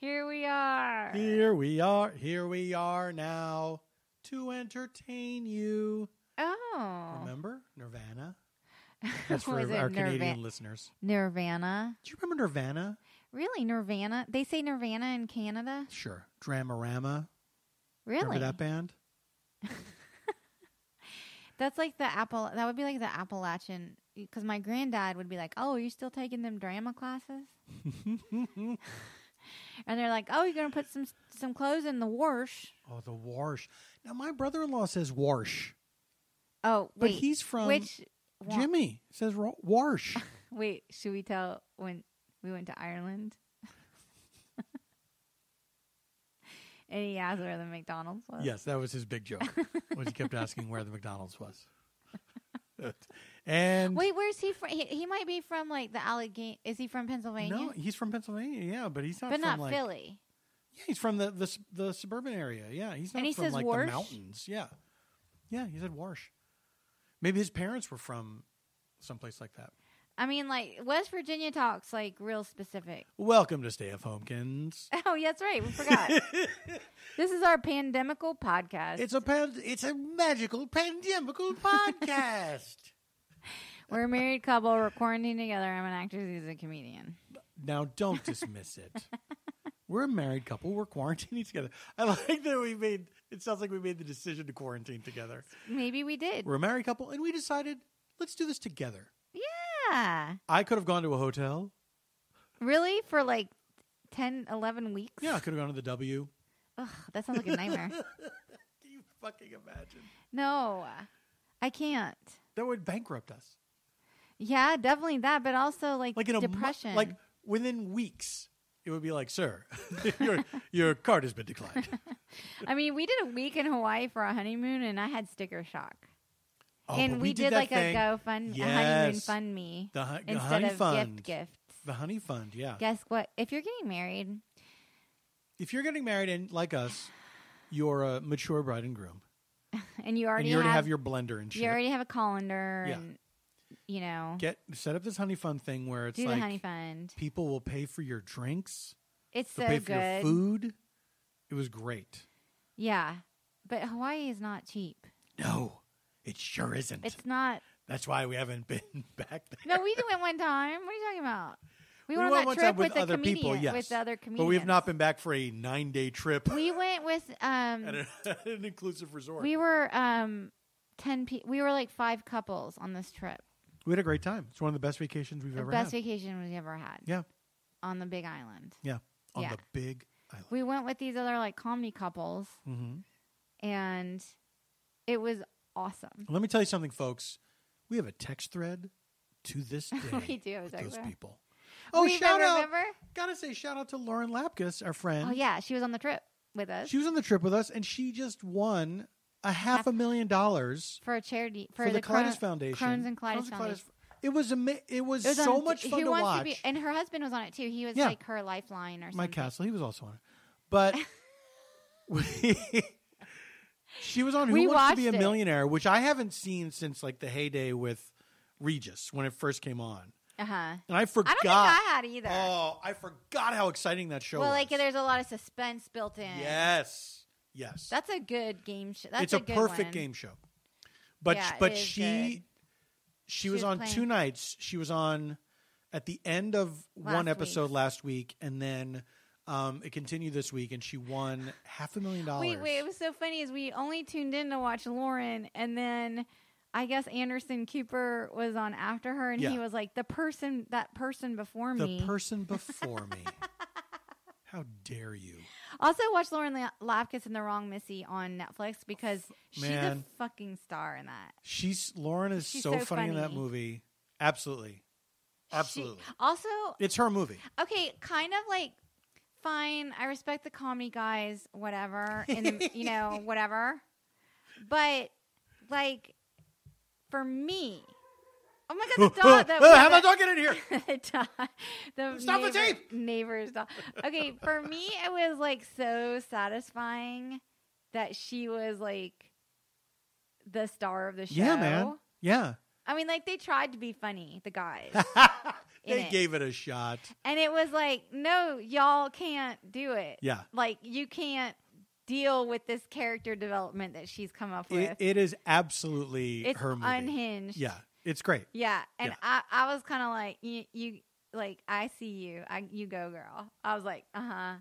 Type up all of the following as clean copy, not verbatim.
Here we are. Here we are. Here we are now to entertain you. Oh. Remember Nirvana? That's for our Canadian listeners. Nirvana. Do you remember Nirvana? Really? Nirvana? They say Nirvana in Canada? Sure. Dramarama. Really? Remember that band? That's like that would be like the Appalachian, because my granddad would be like, oh, are you still taking them drama classes? And they're like, oh, you're going to put some clothes in the wash. Oh, the wash. Now, my brother-in-law says wash. Oh, wait. But he's from Jimmy. Says wash. Wait, should we tell when we went to Ireland? And he asked where the McDonald's was. Yes, that was his big joke. Was he kept asking where the McDonald's was. And wait, where's he from? He might be from like the Allegheny. Is he from Pennsylvania? No, he's from Pennsylvania. Yeah, but he's not. But from not Philly. Yeah, he's from the suburban area. Yeah, he's not and he from says like Warsh? The mountains. Yeah, he said Warsh. Maybe his parents were from someplace like that. I mean, like, West Virginia talks, like, real specific. Welcome to stayfhomekins. Oh, yeah, that's right. We forgot. This is our pandemical podcast. It's a magical pandemical podcast. We're a married couple. We're quarantined together. I'm an actress. He's a comedian. Now, don't dismiss it. We're a married couple. We're quarantining together. I like that it sounds like we made the decision to quarantine together. Maybe we did. We're a married couple, and we decided, let's do this together. Yeah. I could have gone to a hotel. Really? For like 10, 11 weeks? Yeah, I could have gone to the W. Ugh, that sounds like a nightmare. Can you fucking imagine? No, I can't. That would bankrupt us. Yeah, definitely that, but also like in depression. Like within weeks, it would be like, sir, your card has been declined. I mean, we did a week in Hawaii for our honeymoon, and I had sticker shock. Oh, and we did like a GoFund, yes. a honeymoon fund me instead of gifts. The honey fund, yeah. Guess what? If you're getting married, and like us, you're a mature bride and groom, and you already have your blender and shit. You already have a colander, and you know, set up this honey fund thing where it's do like the honey fund. People will pay for your drinks. It's They'll so pay for your food. It was great. Yeah, but Hawaii is not cheap. No. It sure isn't. It's not. That's why we haven't been back there. No, we went one time. What are you talking about? We went on that trip with the other comedian, people, yes. with the other comedians. But we have not been back for a 9-day trip. We went with at an inclusive resort. We were 10 people. We were like 5 couples on this trip. We had a great time. It's one of the best vacations we've ever had. Best vacation we've ever had. Yeah. On the Big Island. Yeah. On the Big Island. We went with these other like comedy couples, and it was awesome. Let me tell you something, folks. We have a text thread to this day. We do have a text those thread. people. Oh, shout out! Remember? Gotta say, shout out to Lauren Lapkus, our friend. Oh yeah, she was on the trip with us. She was on the trip with us, and she just won $500,000 for a charity for the Colitis Foundation. Crohn's and Colitis Foundation. It was so much fun to watch. And her husband was on it too. He was like her lifeline or something. Mike Castle, he was also on it. But she was on Who Wants to Be a Millionaire, which I haven't seen since like the heyday with Regis when it first came on. And I forgot. I don't think I had either. Oh, I forgot how exciting that show was. Well, like there's a lot of suspense built in. Yes. That's a good game show. It's a perfect game show. But she was on 2 nights. She was on at the end of one episode last week, and then it continued this week, and she won $500,000. Wait! It was so funny. Is we only tuned in to watch Lauren, and then I guess Anderson Cooper was on after her, and he was like that person before me. The person before me. How dare you? Also, watch Lauren Lapkus in The Wrong Missy on Netflix because she's a fucking star in that. Lauren is so funny in that movie. Absolutely. Also, it's her movie. Okay, kind of like fine. I respect the comedy guys, whatever, and whatever. But like for me. Oh my God, the dog. How about dog get in here? Stop the tape. Neighbor's dog. Okay, for me, it was like so satisfying that she was like the star of the show. Yeah, man. Yeah. I mean, like they tried to be funny, the guys. They gave it a shot. And it was like, no, y'all can't do it. Yeah. Like, you can't deal with this character development that she's come up with. It is absolutely her movie. It's unhinged. Yeah. It's great. Yeah. And I was kind of like, you like, I see you. You go, girl. I was like, uh-huh.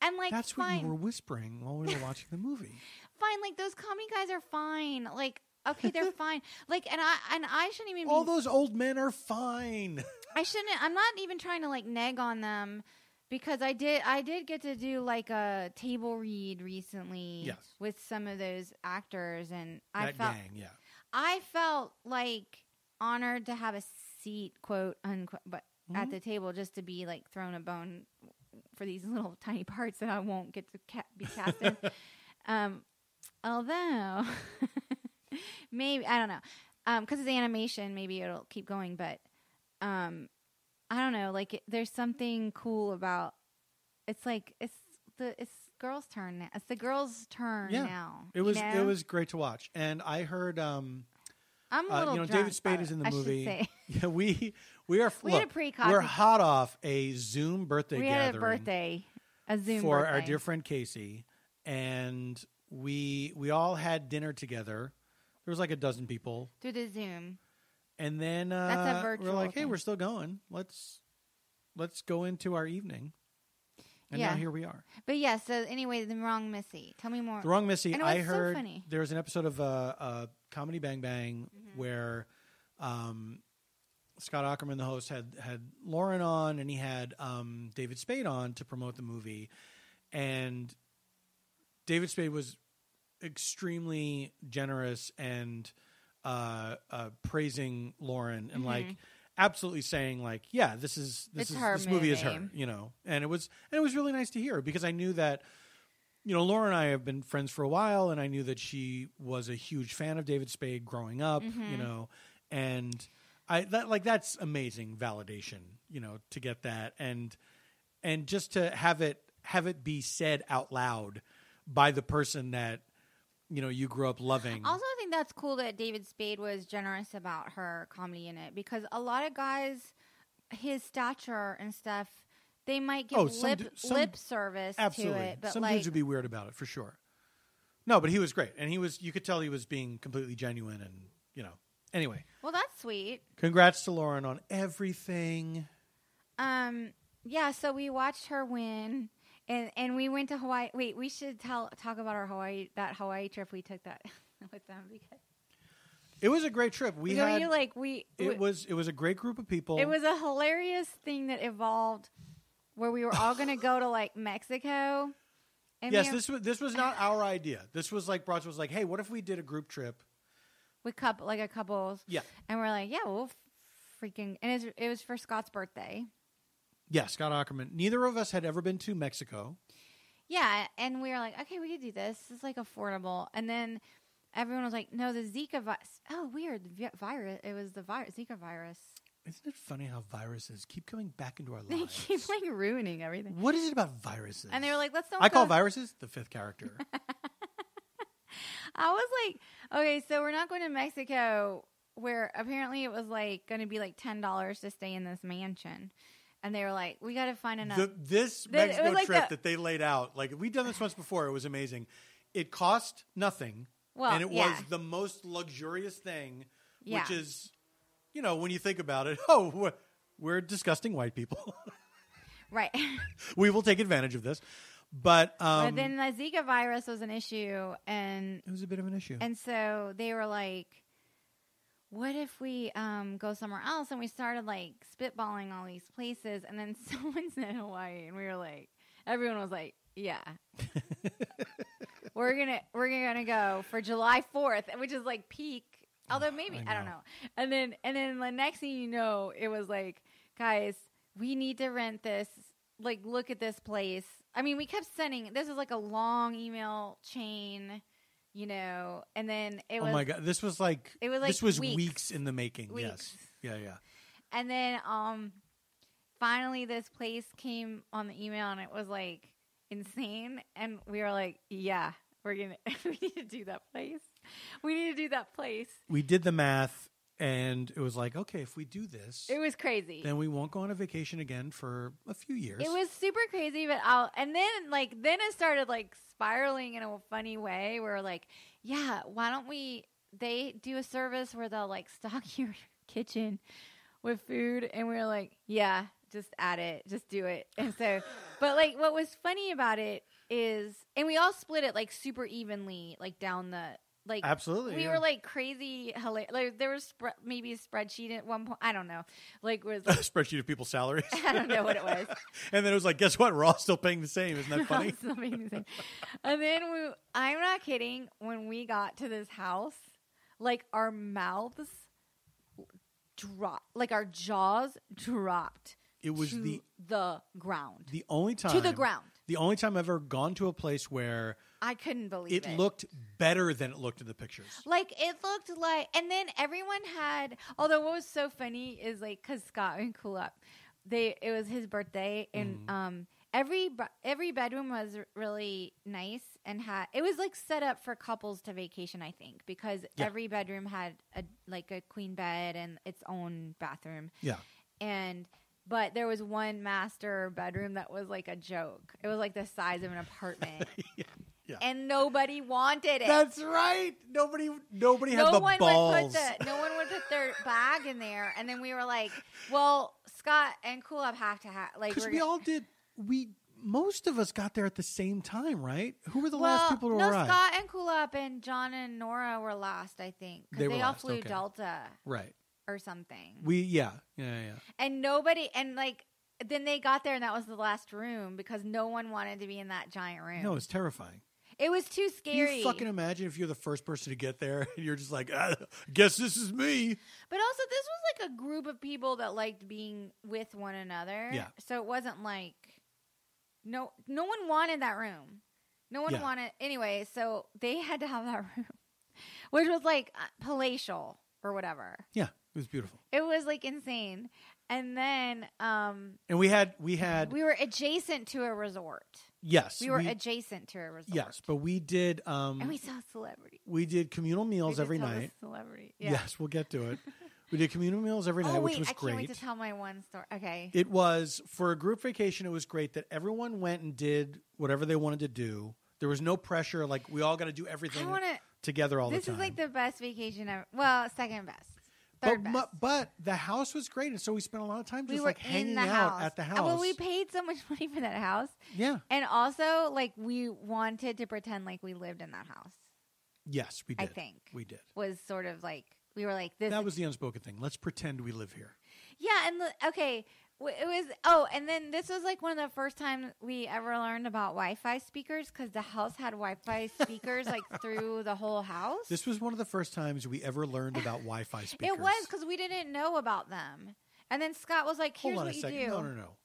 And like, that's what you were whispering while we were watching the movie. Fine. Like, those comedy guys are fine. Like, okay, they're fine. Like, and I shouldn't even all those old men are fine. I'm not even trying to like neg on them because I did get to do like a table read recently with some of those actors and I felt like honored to have a seat, quote unquote, but at the table just to be like thrown a bone for these little tiny parts that I won't get to be cast in. Although maybe, I don't know, because it's animation, maybe it'll keep going, but I don't know, like there's something cool about it's like it's girls' turn now. It's the girls' turn now. It was great to watch, and I heard I'm a little drunk, David Spade is in the movie. Yeah, we are. We had a pre-coffee. We're hot off a Zoom birthday gathering. We had a Zoom for birthday. Our dear friend Casey, and we all had dinner together. There was like a dozen people through the Zoom, and then that's a virtual we're like, thing. hey, we're still going. Let's go into our evening. And now here we are. But yeah, so anyway, The Wrong Missy. Tell me more. The Wrong Missy. And I heard so funny. there was an episode of Comedy Bang Bang where Scott Aukerman, the host, had Lauren on, and he had David Spade on to promote the movie. And David Spade was extremely generous and praising Lauren and like absolutely saying like, yeah, this movie is her, you know. And it was really nice to hear because I knew that, you know, Laura and I have been friends for a while, and I knew that she was a huge fan of David Spade growing up, you know, and that's amazing validation, you know, to get that and just to have it be said out loud by the person that, you know, you grew up loving. Also, I think that's cool that David Spade was generous about her comedy in it because a lot of guys, his stature and stuff, they might give lip service to it. But some dudes would be weird about it for sure. No, but he was great, and you could tell he was being completely genuine, and you know. Anyway, well, that's sweet. Congrats to Lauren on everything. Yeah. So we watched her win. And we went to Hawaii. Wait, we should talk about our Hawaii trip we took that with them because it was a great trip. It was a great group of people. It was a hilarious thing that evolved where we were all going to go to like Mexico. And yes, this was not our idea. This was like Broad was like, hey, what if we did a group trip with a couples? Yeah, and we're like, yeah, we'll freaking. And it was for Scott's birthday. Yeah, Scott Aukerman. Neither of us had ever been to Mexico. Yeah, and we were like, okay, we could do this. This is like affordable. And then everyone was like, no, the Zika virus. Oh, weird. Virus. It was the Zika virus. Isn't it funny how viruses keep coming back into our lives? They keep like ruining everything. What is it about viruses? And they were like, let's don't I call viruses the fifth character. I was like, okay, so we're not going to Mexico where apparently it was like going to be like $10 to stay in this mansion. And they were like, we got to find enough. This Mexico trip that they laid out, like we've done this once before. It was amazing. It cost nothing. And it was the most luxurious thing, which is, you know, when you think about it, we're disgusting white people. Right. We will take advantage of this. But then the Zika virus was an issue. And it was a bit of an issue. And so they were like, what if we go somewhere else? And we started like spitballing all these places, and then someone said Hawaii, and we were like, everyone was like, yeah, we're gonna go for July 4th, which is like peak. Although maybe I don't know. And then the next thing you know, it was like, guys, we need to rent this. Like, look at this place. I mean, we kept sending. This was like a long email chain. You know, and then it was. Oh my God! This was weeks in the making. Weeks. Yes, yeah. And then, finally, this place came on the email, and it was like insane. And we were like, "Yeah, we need to do that place. We need to do that place." We did the math, And it was like, okay, if we do this, it was crazy. Then we won't go on a vacation again for a few years. It was super crazy, but then it started like spiraling in a funny way. Where like, yeah, why don't we? They do a service where they'll like stock your kitchen with food, and we were like, yeah, just add it, just do it. And so, but like, what was funny about it is, and we all split it like super evenly, like down the. Like absolutely, we were like crazy hilarious. Like there was maybe a spreadsheet at one point. I don't know. Like was a spreadsheet of people's salaries. I don't know what it was. And then it was like, guess what? We're all still paying the same. Isn't that funny? Still paying the same. And then I'm not kidding. When we got to this house, like our mouths dropped, like our jaws dropped. It was the ground. The only time to the ground. The only time I've ever gone to a place where I couldn't believe it. It looked better than it looked in the pictures. Like, it looked like... And then everyone had... Although what was so funny is, like, because Scott and Cool Up, it was his birthday, and every bedroom was really nice and had... It was, like, set up for couples to vacation, I think, because every bedroom had, a queen bed and its own bathroom. Yeah. But there was one master bedroom that was, like, a joke. It was, like, the size of an apartment. Yeah. And nobody wanted it. That's right. Nobody had the balls. No one would put their bag in there. And then we were like, well, Scott and Cool Up have to have... like, because we all did... Most of us got there at the same time, right? Who were the last people to arrive? Scott and Cool Up and John and Nora were last, I think. Because they all flew Delta. Right. Or something. Yeah. And nobody... And, like... Then they got there and that was the last room because no one wanted to be in that giant room. No, it was terrifying. It was too scary. Can you fucking imagine if you're the first person to get there and you're just like, guess this is me. But also, this was like a group of people that liked being with one another. Yeah. So it wasn't like no one wanted that room. No one wanted anyway. So they had to have that room, which was like palatial or whatever. Yeah, it was beautiful. It was like insane. And then, and we were adjacent to a resort. Yes. We were adjacent to a resort. Yes, but we did... and we saw a celebrity. We did communal meals every night. Celebrity. Yeah. Yes, we'll get to it. We did communal meals every night, which was great. I can't wait to tell my one story. Okay. It was, for a group vacation, it was great that everyone went and did whatever they wanted to do. There was no pressure. Like, we all got to do everything together all the time. This is like the best vacation ever. Well, second best. But the house was great, and so we spent a lot of time just like hanging out at the house. Well, we paid so much money for that house. Yeah. And also, like, we wanted to pretend like we lived in that house. Yes, we did. I think. We did. Was sort of like, we were like, this. That was the unspoken thing. Let's pretend we live here. Yeah, and it was, and then this was like one of the first times we ever learned about Wi-Fi speakers because the house had Wi-Fi speakers like through the whole house. This was one of the first times we ever learned about Wi-Fi speakers. It was because we didn't know about them. And then Scott was like, here's what you do. No.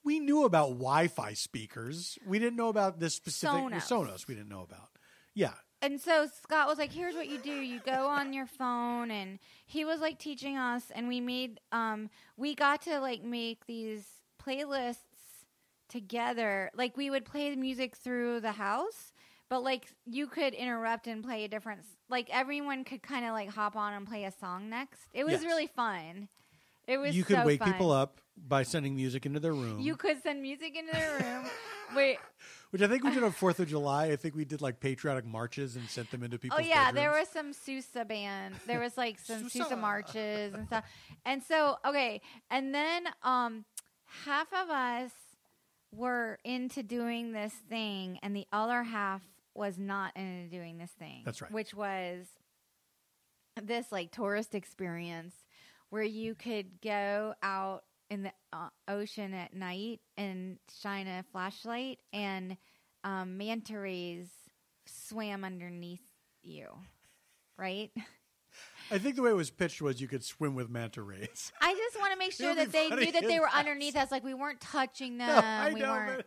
We knew about Wi-Fi speakers. We didn't know about this specific Sonos we didn't know about. Yeah. And so Scott was like, here's what you do. You go on your phone, and he was like teaching us, and we made, we got to like make these playlists together. Like we would play the music through the house, but like you could interrupt and play a different, like everyone could kind of like hop on and play a song next. It was really fun. It was. You could wake people up by sending music into their room. You could send music into their room. Wait. Which I think we did on 4th of July. I think we did like patriotic marches and sent them into people's bedrooms. There was some Sousa band. There was like some Sousa marches and stuff. And so, okay. And then half of us were into doing this thing and the other half was not into doing this thing. That's right. Which was this like tourist experience where you could go out in the ocean at night and shine a flashlight, and manta rays swam underneath you, right? I think the way it was pitched was you could swim with manta rays. I just want to make sure that they knew that they were underneath us, like we weren't touching them. No, I know,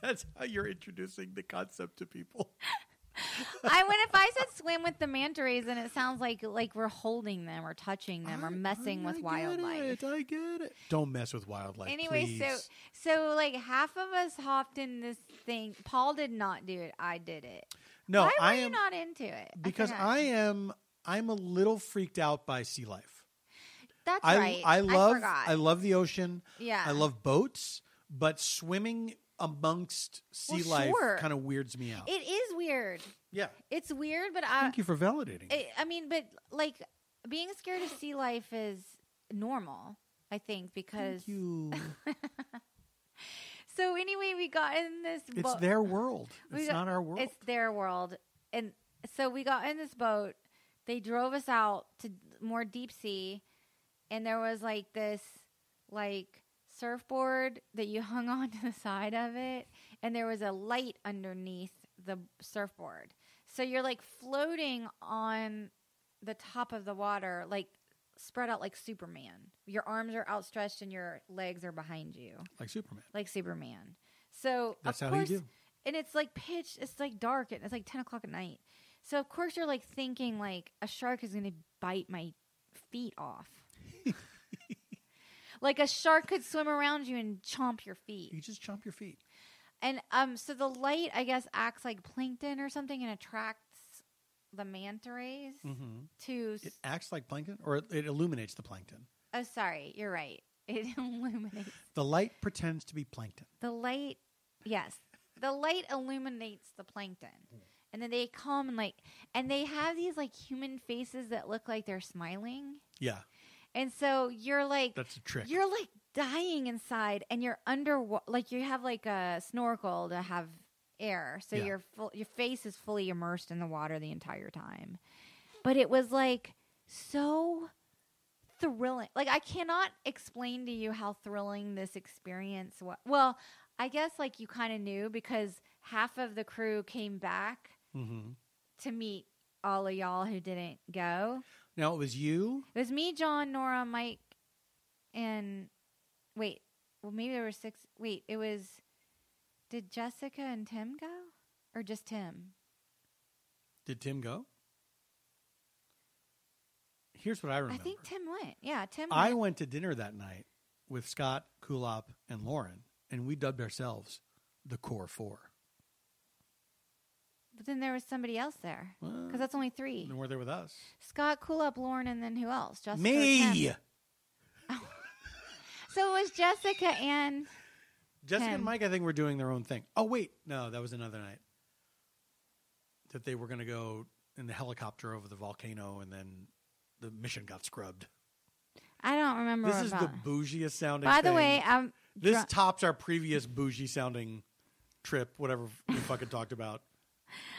that's how you're introducing the concept to people. If I said swim with the manta rays, then it sounds like we're holding them or touching them or messing with wildlife. I get it. Don't mess with wildlife. Anyway, please. so like half of us hopped in this thing. Paul did not do it. I did it. No, Why were you not into it? Because I am I'm a little freaked out by sea life. That's right. I love the ocean. Yeah. I love boats, but swimming amongst sea life kind of weirds me out. It is weird. Yeah. It's weird, but thank you for validating. But like being scared of sea life is normal, I think, because thank you. So anyway, we got in this boat. It's their world. It's not our world. It's their world. And so we got in this boat. They drove us out to more deep sea. And there was like this like surfboard that you hung on to the side of it. And there was a light underneath the surfboard. So you're like floating on the top of the water, like spread out like Superman. Your arms are outstretched and your legs are behind you. Like Superman. So that's how you do. And it's like pitch. It's like dark. And it's like 10 o'clock at night. So of course you're like thinking like a shark is going to bite my feet off. Like a shark could swim around you and chomp your feet. You just chomp your feet. And so the light, I guess, acts like plankton or something and attracts the manta rays to... It acts like plankton, or it illuminates the plankton? Oh, sorry. You're right. It illuminates. The light pretends to be plankton. The light, yes. The light illuminates the plankton. And then they come and they have these like human faces that look like they're smiling. Yeah. And so you're like... That's a trick. You're like dying inside and you're like you have like a snorkel to have air. So your face is fully immersed in the water the entire time. But it was like so thrilling. Like I cannot explain to you how thrilling this experience was. Well, I guess like you kind of knew because half of the crew came back to meet all of y'all who didn't go. Now it was you? It was me, John, Nora, Mike, and wait. Well, maybe there were 6. Wait, it was. Did Jessica and Tim go, or just Tim? Did Tim go? Here's what I remember. I think Tim went. Yeah, Tim. I went to dinner that night with Scott, Kulop, and Lauren, and we dubbed ourselves the Core Four. But then there was somebody else there because that's only 3. Then were there with us? Scott, Kulop, Lauren, and then who else? Jessica. Me. Oh. So it was Jessica and Jessica and Mike. I think were doing their own thing. Oh wait, no, that was another night that they were going to go in the helicopter over the volcano, and then the mission got scrubbed. I don't remember. This is the bougiest sounding. By the way, this tops our previous bougie sounding trip. Whatever we fucking talked about.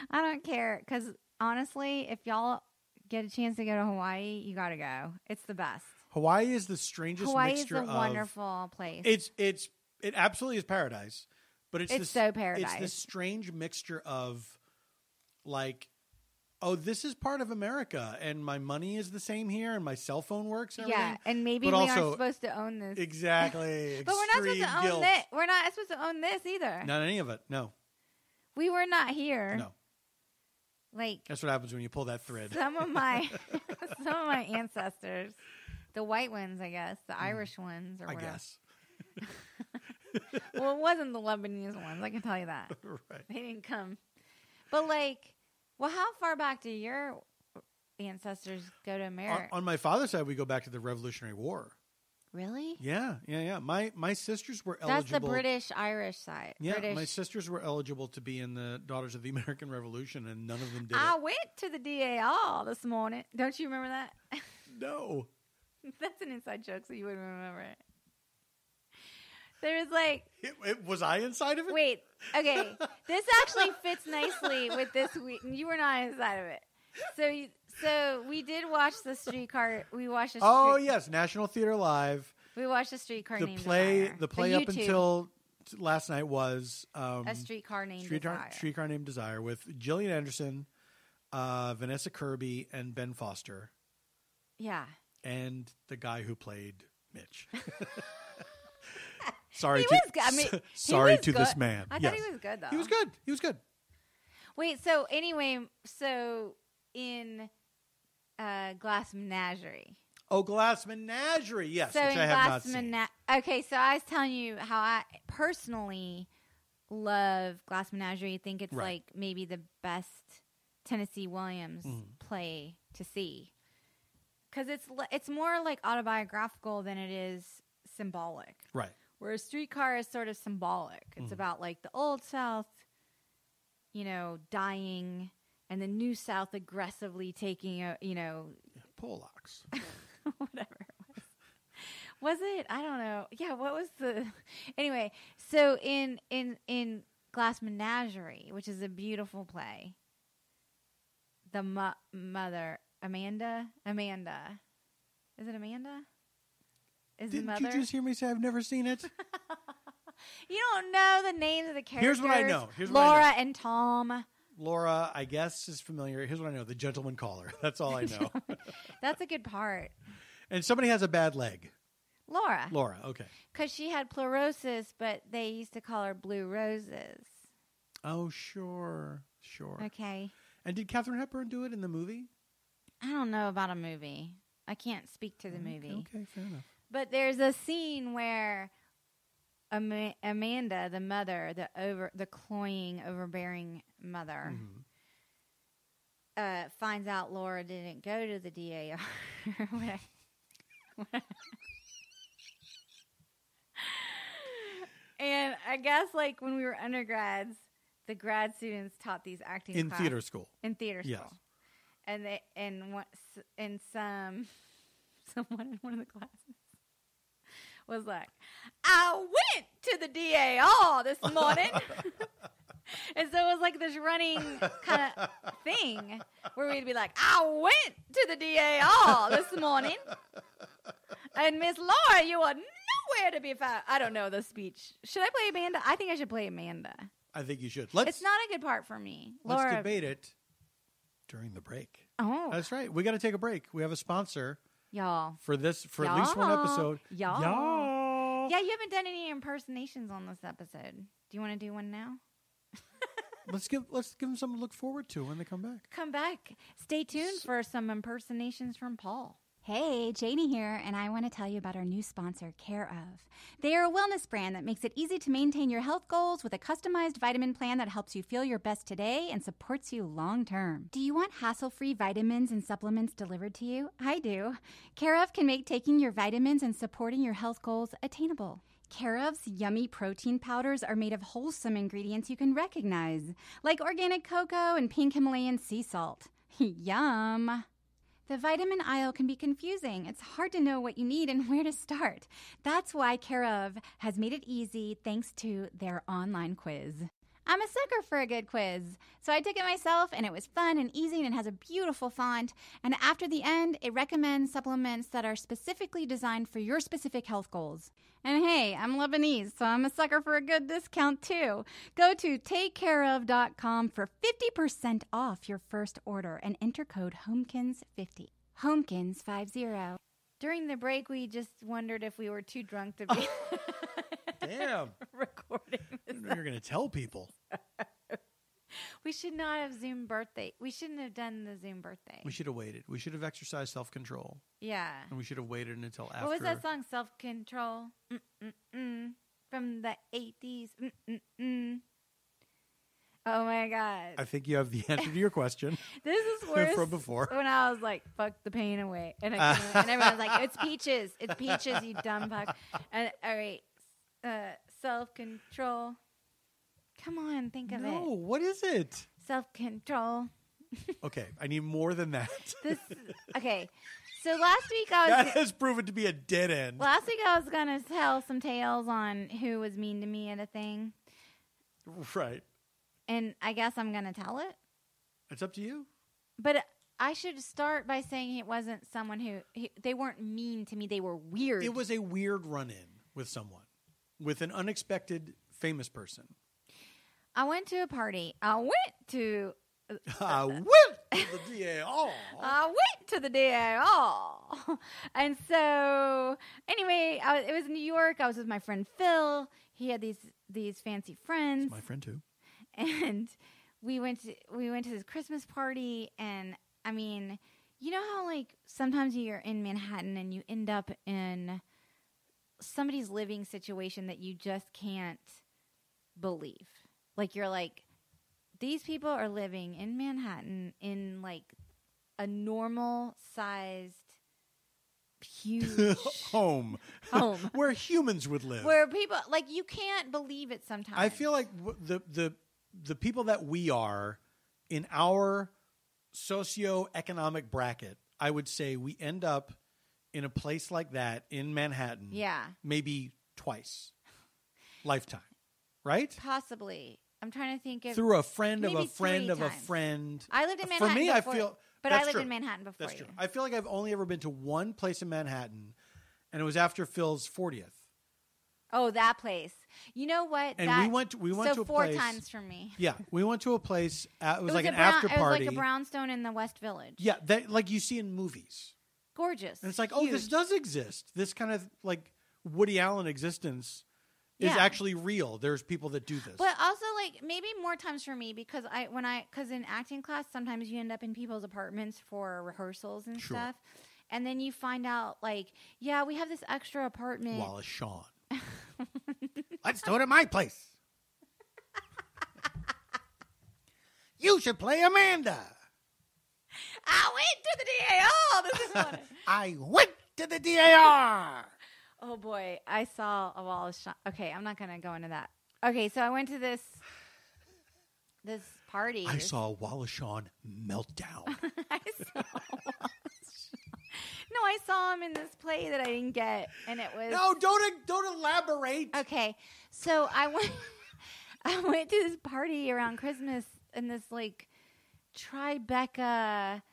I don't care because honestly, if y'all get a chance to go to Hawaii, you got to go. It's the best. Hawaii is the strangest mixture of... Hawaii is a wonderful place. It absolutely is paradise, but it's so paradise. It's this strange mixture of like, oh, this is part of America, and my money is the same here, and my cell phone works. And everything. And maybe we aren't supposed to own this. Exactly, but we're not supposed to own this. We're not supposed to own this either. Not any of it. No, we were not here. No. Like that's what happens when you pull that thread. Some of my ancestors, the white ones, I guess, the Irish ones, or whatever. I guess. Well, it wasn't the Lebanese ones. I can tell you that. Right. They didn't come. But how far back do your ancestors go to America? On my father's side, we go back to the Revolutionary War. Really? Yeah. My sisters were eligible. That's the British-Irish side. Yeah, my sisters were eligible to be in the Daughters of the American Revolution, and none of them did I went to the DAR this morning. Don't you remember that? No. That's an inside joke, so you wouldn't remember it. There was was I inside of it? Wait, okay. This actually fits nicely with this week. You were not inside of it. So we did watch the streetcar. We watched. Oh yes, National Theater Live. We watched a streetcar named Desire. The play up until last night was a streetcar named Desire. Streetcar named Desire with Gillian Anderson, Vanessa Kirby, and Ben Foster. Yeah. And the guy who played Mitch. Sorry to this man. I thought he was good though. He was good. Wait, so anyway, in Glass Menagerie. Oh, Glass Menagerie, yes, so which I have not seen. Okay, so I was telling you how I personally love Glass Menagerie. I think it's like maybe the best Tennessee Williams play to see. Because it's more like autobiographical than it is symbolic. Right. Where a streetcar is sort of symbolic. It's about like the old South, dying, and the new South aggressively taking Polacks. Whatever it was. Was it? I don't know. Yeah, what was the... Anyway, so in Glass Menagerie, which is a beautiful play, the mother... Amanda? Is it Amanda? Didn't you just hear me say I've never seen it? You don't know the names of the characters. Here's what I know. Laura and Tom. Laura, I guess, is familiar. Here's what I know. The gentleman caller. That's all I know. That's a good part. And somebody has a bad leg. Laura, okay. Because she had pleurosis, but they used to call her Blue Roses. Oh, sure. Okay. And did Katharine Hepburn do it in the movie? I don't know about a movie. I can't speak to the movie. Okay, fair enough. But there's a scene where Amanda, the mother, the cloying, overbearing mother, finds out Laura didn't go to the DAR. And I guess like when we were undergrads, the grad students taught these acting in class. theater school. In theater school. Yes. And someone in one of the classes was like, I went to the DAR this morning. And so it was like this running kind of thing where we'd be like, I went to the DAR this morning. And Miss Laura, you are nowhere to be found. I don't know the speech. Should I play Amanda? I think I should play Amanda. I think you should. It's not a good part for me. Let's Laura, debate it during the break. Oh. That's right. We got to take a break. We have a sponsor. Y'all. For at least one episode. Y'all. Yeah, you haven't done any impersonations on this episode. Do you want to do one now? Let's give them something to look forward to when they come back. Come back. Stay tuned for some impersonations from Paul. Hey, Janie here, and I want to tell you about our new sponsor, Care Of. They are a wellness brand that makes it easy to maintain your health goals with a customized vitamin plan that helps you feel your best today and supports you long term. Do you want hassle-free vitamins and supplements delivered to you? I do. Care Of can make taking your vitamins and supporting your health goals attainable. Care Of's yummy protein powders are made of wholesome ingredients you can recognize, like organic cocoa and pink Himalayan sea salt. Yum! The vitamin aisle can be confusing. It's hard to know what you need and where to start. That's why Care Of has made it easy thanks to their online quiz. I'm a sucker for a good quiz, so I took it myself, and it was fun and easy, and it has a beautiful font. And after the end, it recommends supplements that are specifically designed for your specific health goals. And hey, I'm Lebanese, so I'm a sucker for a good discount too. Go to takecareof.com for 50% off your first order and enter code HOMEKINS50. HOMEKINS50. During the break, we just wondered if we were too drunk to be Damn. recording this. You're going to tell people. We should not have Zoom birthday. We shouldn't have done the Zoom birthday. We should have waited. We should have exercised self-control. Yeah. And we should have waited until after. What was that song? Self-Control. From the 80s. Oh, my God. I think you have the answer to your question. This is worse from before. When I was like, fuck the pain away. And everyone's like, it's peaches. It's peaches, you dumb fuck. And, all right. Self-control. Come on, think of it. No, what is it? Self-control. Okay, I need more than that. Okay, so last week that has proven to be a dead end. Last week I was going to tell some tales on who was mean to me at a thing. Right. And I guess I'm going to tell it. It's up to you. But I should start by saying it wasn't someone who they weren't mean to me. They were weird. It was a weird run-in with someone, with an unexpected famous person. I went to a party. I went to the DAR. I went to the DAR. And so, anyway, it was in New York. I was with my friend Phil. He had these fancy friends. That's my friend too. And we went to this Christmas party, and I mean, you know how like sometimes you're in Manhattan and you end up in somebody's living situation that you just can't believe. Like you're like, these people are living in Manhattan in like a normal sized huge home where humans would live, where people like you can't believe it sometimes. I feel like the people that we are in our socioeconomic bracket, I would say we end up in a place like that in Manhattan. Yeah. Maybe twice. Lifetime. Right? Possibly. I'm trying to think of through a friend of a friend 3 of a times. friend. I lived in Manhattan For me, before, I feel but I lived in Manhattan before. That's true. I feel like I've only ever been to one place in Manhattan, and it was after Phil's 40th. Oh, that place. You know what? And we went to a 4 place, times for me. Yeah, we went to a place. It was like an after after party. It was like a brownstone in the West Village. Yeah, that like you see in movies. Gorgeous. And it's like, huge. oh, this does exist. This kind of like Woody Allen existence is actually real. There's people that do this. But also, like, maybe more times for me because in acting class, sometimes you end up in people's apartments for rehearsals and stuff. And then you find out, like, yeah, we have this extra apartment. Wallace Shawn. Let's do it at my place. You should play Amanda. I went to the DAR. This is funny. I went to the DAR. Oh, boy. I saw a Wallace Shawn. Okay, I'm not going to go into that. Okay, so I went to this party. I saw a Wallace Shawn meltdown. No, I saw him in this play that I didn't get, and it was... No, don't elaborate. Okay, so I went to this party around Christmas in this, like, Tribeca...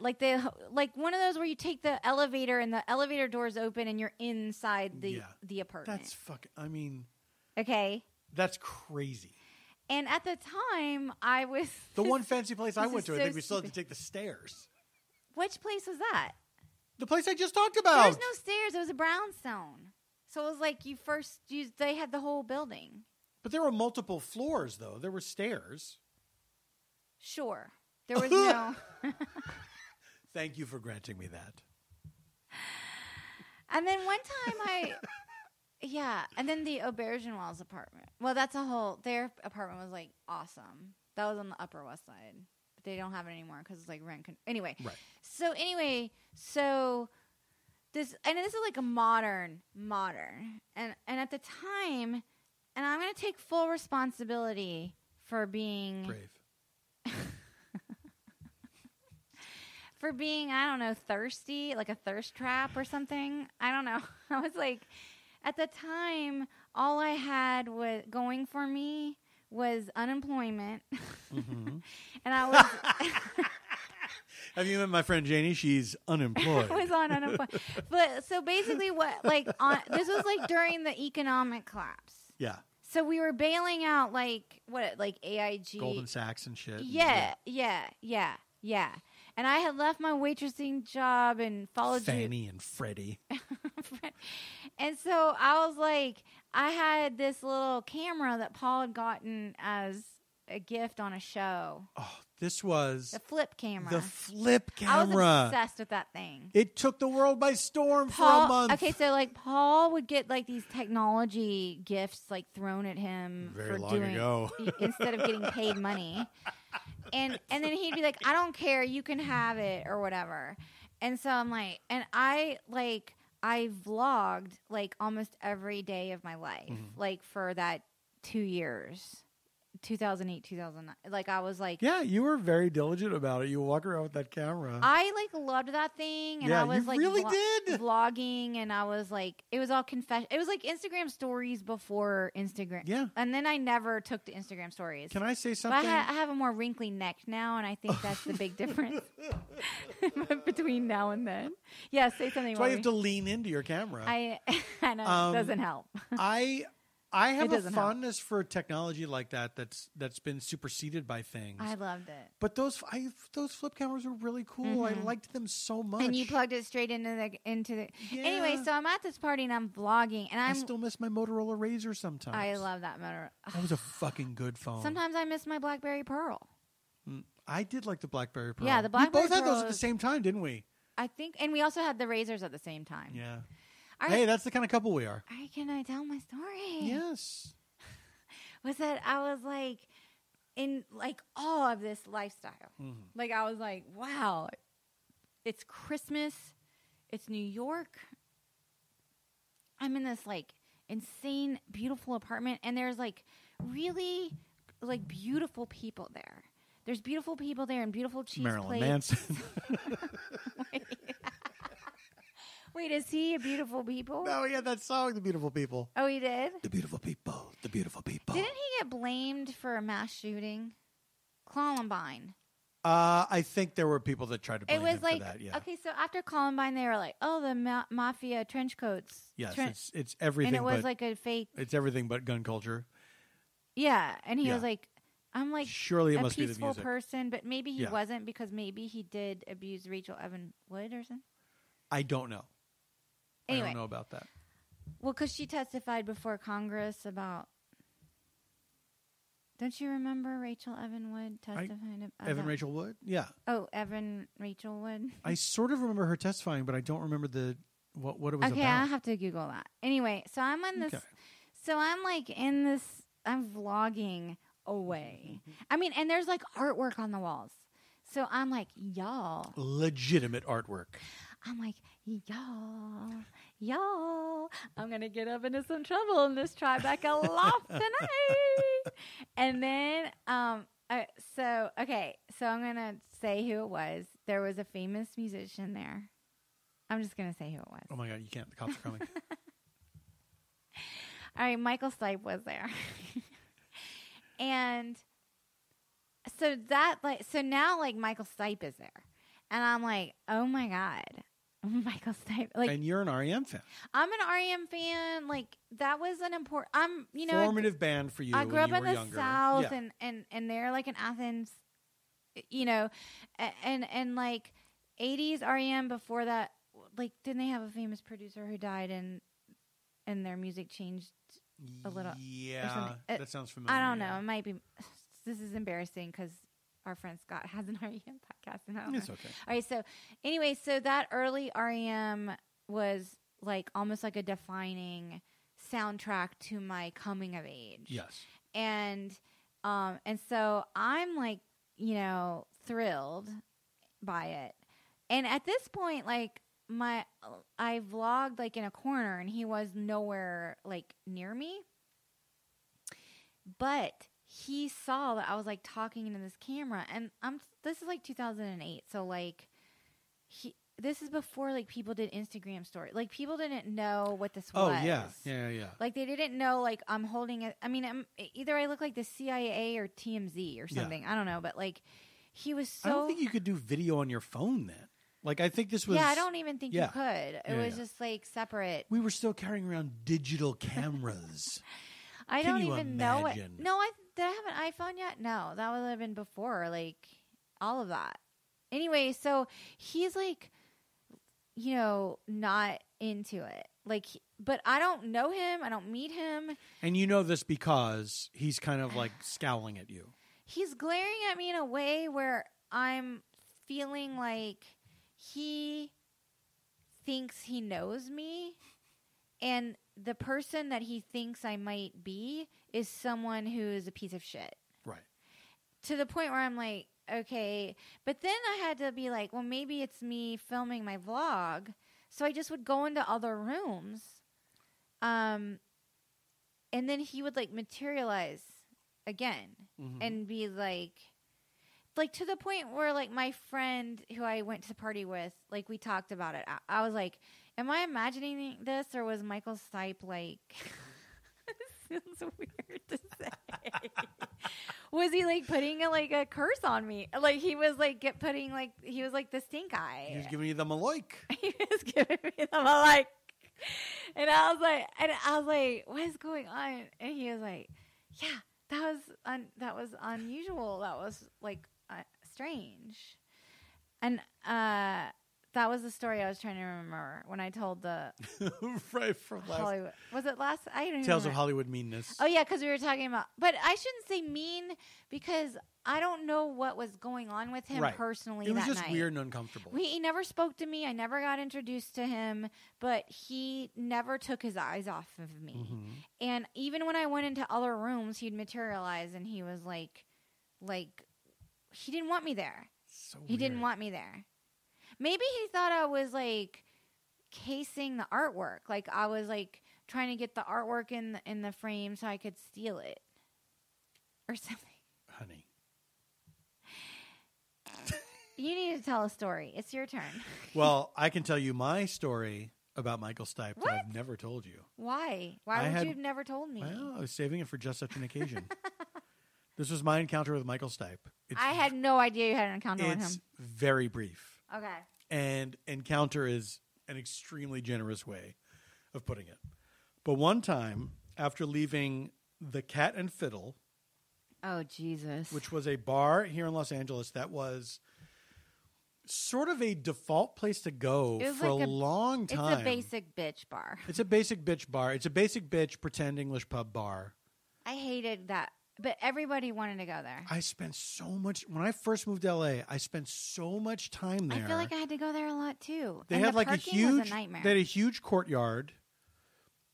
like one of those where you take the elevator and the elevator doors open and you're inside the apartment. That's fucking. I mean, okay, that's crazy. And at the time, I was the one fancy place I went to. So I think we still had to take the stairs. Which place was that? The place I just talked about. There was no stairs. It was a brownstone. So it was like they had the whole building. But there were multiple floors, though. There were stairs. Sure. There was no... Thank you for granting me that. And then one time and then the Auberginois apartment. Well, their apartment was, like, awesome. That was on the Upper West Side. But they don't have it anymore because it's, like, rent. Anyway. Right. So this is, like, a modern. And at the time, and I'm going to take full responsibility for being... Brave. For being, I don't know, thirsty, like a thirst trap or something. I don't know. I was like, at the time, all I had was going for me was unemployment. Mm-hmm. And I was... Have you met my friend Janie? She's unemployed. I was on unemployment. But so basically this was like during the economic collapse. Yeah. So we were bailing out like AIG. Goldman Sachs and shit. Yeah. And I had left my waitressing job and followed Fannie and Freddie. And so I was like, I had this little camera that Paul had gotten as a gift on a show. Oh, this was... The flip camera. The flip camera. I was obsessed with that thing. It took the world by storm for a month. Okay, so like Paul would get like these technology gifts like thrown at him instead of getting paid money. And then he'd be like, I don't care, you can have it or whatever. And so I'm like, and I vlogged like almost every day of my life, like for that 2 years. 2008, 2009. Like I was like, yeah, you were very diligent about it. You walk around with that camera. I like loved that thing, and I was like, really did vlogging, and I was like, it was all confession. It was like Instagram stories before Instagram. Yeah, and then I never took to Instagram stories. Can I say something? But I have a more wrinkly neck now, and I think that's the big difference between now and then. Yeah, say something. That's why you have to lean into your camera. I know it doesn't help. I have a fondness for technology like that's been superseded by things. I loved it. But those flip cameras were really cool. I liked them so much. And you plugged it straight into the. Yeah. Anyway, so I'm at this party and I'm vlogging, and I still miss my Motorola Razr sometimes. I love that Motorola. That was a fucking good phone. Sometimes I miss my BlackBerry Pearl. I did like the BlackBerry Pearl. Yeah, the BlackBerry We both had those at the same time, didn't we? I think, and we also had the Razrs at the same time. Yeah. Hey, that's the kind of couple we are. Can I tell my story? Yes. Was that I was like in like awe of this lifestyle. Mm-hmm. Like I was like, wow, it's Christmas. It's New York. I'm in this like insane, beautiful apartment, and there's like really like beautiful people there. There's beautiful people there and beautiful cheese Marilyn plates. Manson. Wait, is he a beautiful people? No, he had that song, The Beautiful People. Oh, he did? The beautiful people. The beautiful people. Didn't he get blamed for a mass shooting? Columbine. I think there were people that tried to blame him for that, yeah. Okay, so after Columbine, they were like, oh, the mafia trench coats. Yes, it's everything. And it was like a fake. It's everything but gun culture. Yeah, and he was like, I'm like surely it must be the peaceful music. person, but maybe he wasn't because maybe he did abuse Rachel Evan Wood or something. I don't know. Anyway, I don't know about that. Well, because she testified before Congress about. Don't you remember Rachel Evan Wood testifying? Evan Rachel Wood? Yeah. Oh, Evan Rachel Wood. I sort of remember her testifying, but I don't remember what it was about. Okay, I'll have to Google that. Anyway, so I'm on this. Okay. So I'm like in this. I'm vlogging away. I mean, and there's like artwork on the walls. So I'm like, y'all. Legitimate artwork. I'm like, y'all, I'm going to get up into some trouble in this Tribeca loft tonight. And then, so I'm going to say who it was. There was a famous musician there. I'm just going to say who it was. Oh, my God, you can't. The cops are coming. All right, Michael Stipe was there. And so now Michael Stipe is there. And I'm like, oh, my God. Michael Stipe. Like, and you're an R.E.M. fan. I'm an R.E.M. fan. Like, that was an important... formative band for you. I grew up in the younger. South, and they're like in Athens, and like 80s R.E.M. before that, like, didn't they have a famous producer who died and their music changed a little? Yeah, that sounds familiar. I don't know. It might be... This is embarrassing because our friend Scott has an R.E.M. podcast. And it's okay. All right, so anyway, so that early R.E.M. was like almost like a defining soundtrack to my coming of age. Yes. And so I'm like, thrilled by it. And at this point, like I vlogged like in a corner and he was nowhere like near me. But he saw that I was like talking into this camera, and this is like 2008. So like this is before like people did Instagram stories. Like people didn't know what this was. Oh yeah. Like they didn't know like I'm holding it. I mean, either I look like the CIA or TMZ or something. I don't know, but like he was so. I don't think you could do video on your phone then. Like I think this was. Yeah, I don't even think you could. It was just like separate. We were still carrying around digital cameras. I don't even know it. No, did I have an iPhone yet? No, that would have been before, like, all of that. Anyway, so he's, like, not into it. Like, but I don't know him. I don't meet him. And you know this because he's kind of, like, scowling at you. He's glaring at me in a way where I'm feeling like he thinks he knows me, and the person that he thinks I might be is someone who is a piece of shit. Right. To the point where I'm like, okay. But then I had to be like, well, maybe it's me filming my vlog. So I just would go into other rooms. And then he would like materialize again and be like to the point where like my friend who I went to the party with, like we talked about it. I was like, am I imagining this or was Michael Stipe like, this sounds weird to say. Was he like putting a curse on me? Like he was like he was like the stink eye. He was giving you the maloik. He was giving me the maloik. And I was like, what is going on? And he was like, yeah, that was unusual. That was like strange. And that was the story I was trying to remember when I told the right from last Hollywood. Was it last? I don't even Tales remember. of Hollywood meanness. Oh yeah, because we were talking about. But I shouldn't say mean because I don't know what was going on with him personally. It was that just night. weird and uncomfortable. He never spoke to me. I never got introduced to him, but he never took his eyes off of me. And even when I went into other rooms, he'd materialize and he was like like, he didn't want me there. So he didn't want me there. Maybe he thought I was, like, casing the artwork. Like, I was, like, trying to get the artwork in the frame so I could steal it. Or something. Honey. You need to tell a story. It's your turn. Well, I can tell you my story about Michael Stipe that I've never told you. Why? Why would you have never told me? Well, I was saving it for just such an occasion. This was my encounter with Michael Stipe. I had no idea you had an encounter with him. It's very brief. Okay. And encounter is an extremely generous way of putting it. But one time, after leaving the Cat and Fiddle... Oh, Jesus. Which was a bar here in Los Angeles that was... sort of a default place to go for like a long time. It's a basic bitch bar. It's a basic bitch bar. It's a basic bitch pretend English pub bar. I hated that, but everybody wanted to go there. I spent so much when I first moved to LA. I spent so much time there. I feel like I had to go there a lot too. They had like a huge courtyard,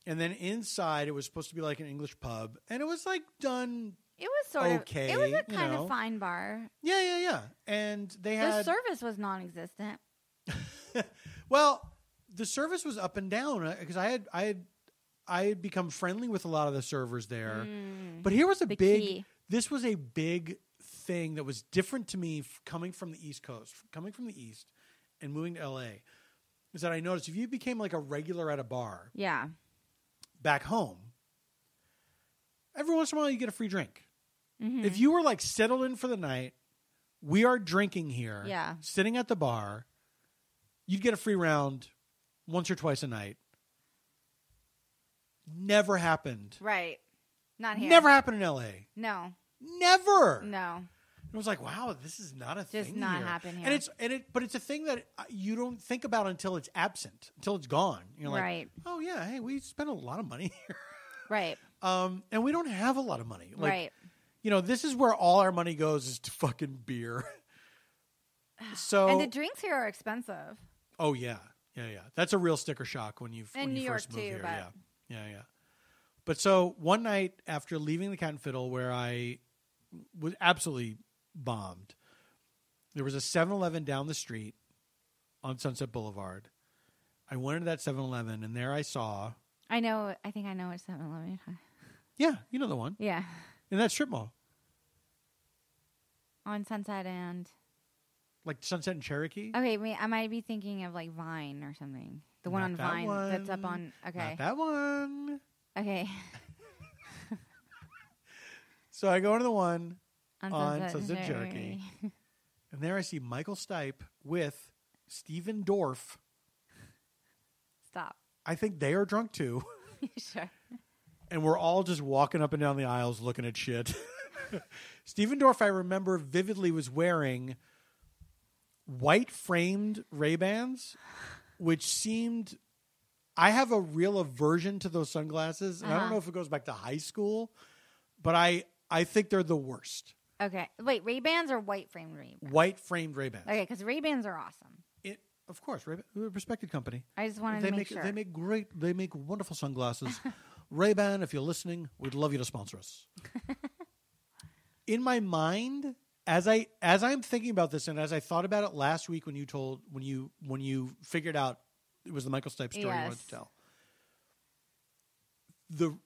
and then inside it was supposed to be like an English pub, and it was like done. It was sort okay, of. It was a kind of fine bar. Yeah. And they had... The service was non-existent. Well, the service was up and down because I had become friendly with a lot of the servers there. But here was This was a big thing that was different to me coming from the East Coast, coming from the East and moving to LA. Is that I noticed if you became like a regular at a bar, back home, every once in a while you get a free drink. Mm-hmm. If you were like settled in for the night, we are drinking here, sitting at the bar, you'd get a free round once or twice a night. Never happened. Right. Not here. Never happened in LA. No. Never. No. It was like, wow, this is not a thing. Just not happening here. But it's a thing that you don't think about until it's absent, until it's gone. You're like, right. Oh yeah, hey, we spent a lot of money here. Right. And we don't have a lot of money. Like, right. You know, this is where all our money goes is to fucking beer. So and the drinks here are expensive. Oh yeah. That's a real sticker shock when you New York first move too, here. but... Yeah. But so one night after leaving the Cat and Fiddle, where I was absolutely bombed, there was a 7-Eleven down the street on Sunset Boulevard. I went into that 7-Eleven, and there I saw. I think I know what 7-Eleven. Yeah, you know the one. Yeah. In that strip mall. On Sunset and... Like Sunset and Cherokee? Okay, wait, I might be thinking of like Vine or something. The one on Vine that's up on... Okay. Not that one. Okay. So I go into the one on Sunset and Cherokee. And there I see Michael Stipe with Steven Dorff. Stop. I think they are drunk too. Sure. And we're all just walking up and down the aisles looking at shit. Steven Dorff, I remember vividly, was wearing white framed Ray-Bans, which seemed... I have a real aversion to those sunglasses. And I don't know if it goes back to high school, but I think they're the worst. Okay. Wait, Ray-Bans or white framed Ray-Bans? White framed Ray-Bans. Okay, because Ray-Bans are awesome. Of course, Ray-Ban, a respected company. I just wanted to make sure. They make wonderful sunglasses. Ray-Ban, if you're listening, we'd love you to sponsor us. In my mind, as I'm thinking about this, and as I thought about it last week when you figured out it was the Michael Stipe story you wanted to tell. The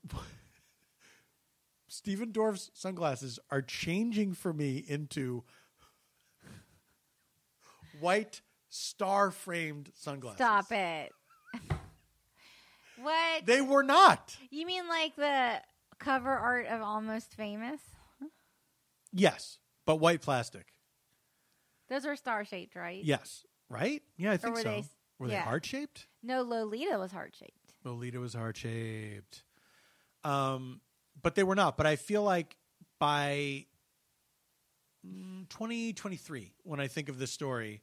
Steven Dorff's sunglasses are changing for me into white star-framed sunglasses. Stop it. What? They were not. You mean like the cover art of Almost Famous? Yes, but white plastic. Those are star-shaped, right? Yes. Right? Yeah, I think so. Were they heart-shaped? No, Lolita was heart-shaped. Lolita was heart-shaped. But they were not. But I feel like by 2023, when I think of this story,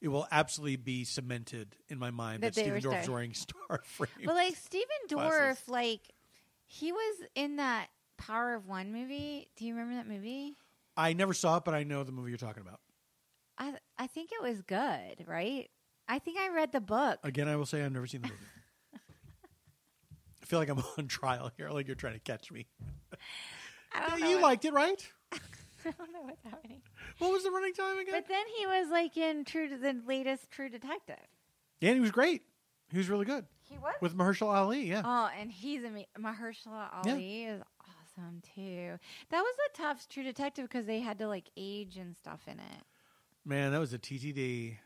it will absolutely be cemented in my mind that Steven Dorff is wearing star frames. But like Steven Dorff, like he was in that Power of One movie. Do you remember that movie? I never saw it, but I know the movie you're talking about. I think it was good, right? I think I read the book. Again, I will say I've never seen the movie. I feel like I'm on trial here, like you're trying to catch me. I don't know. You liked it, right? I don't know what's happening. What was the running time again? But then he was like in the latest True Detective. Yeah, and he was great. He was really good. He was? With Mahershala Ali, yeah. Oh, and he's Mahershala Ali is awesome too. That was a tough True Detective because they had to like age and stuff in it. Man, that was a TTD.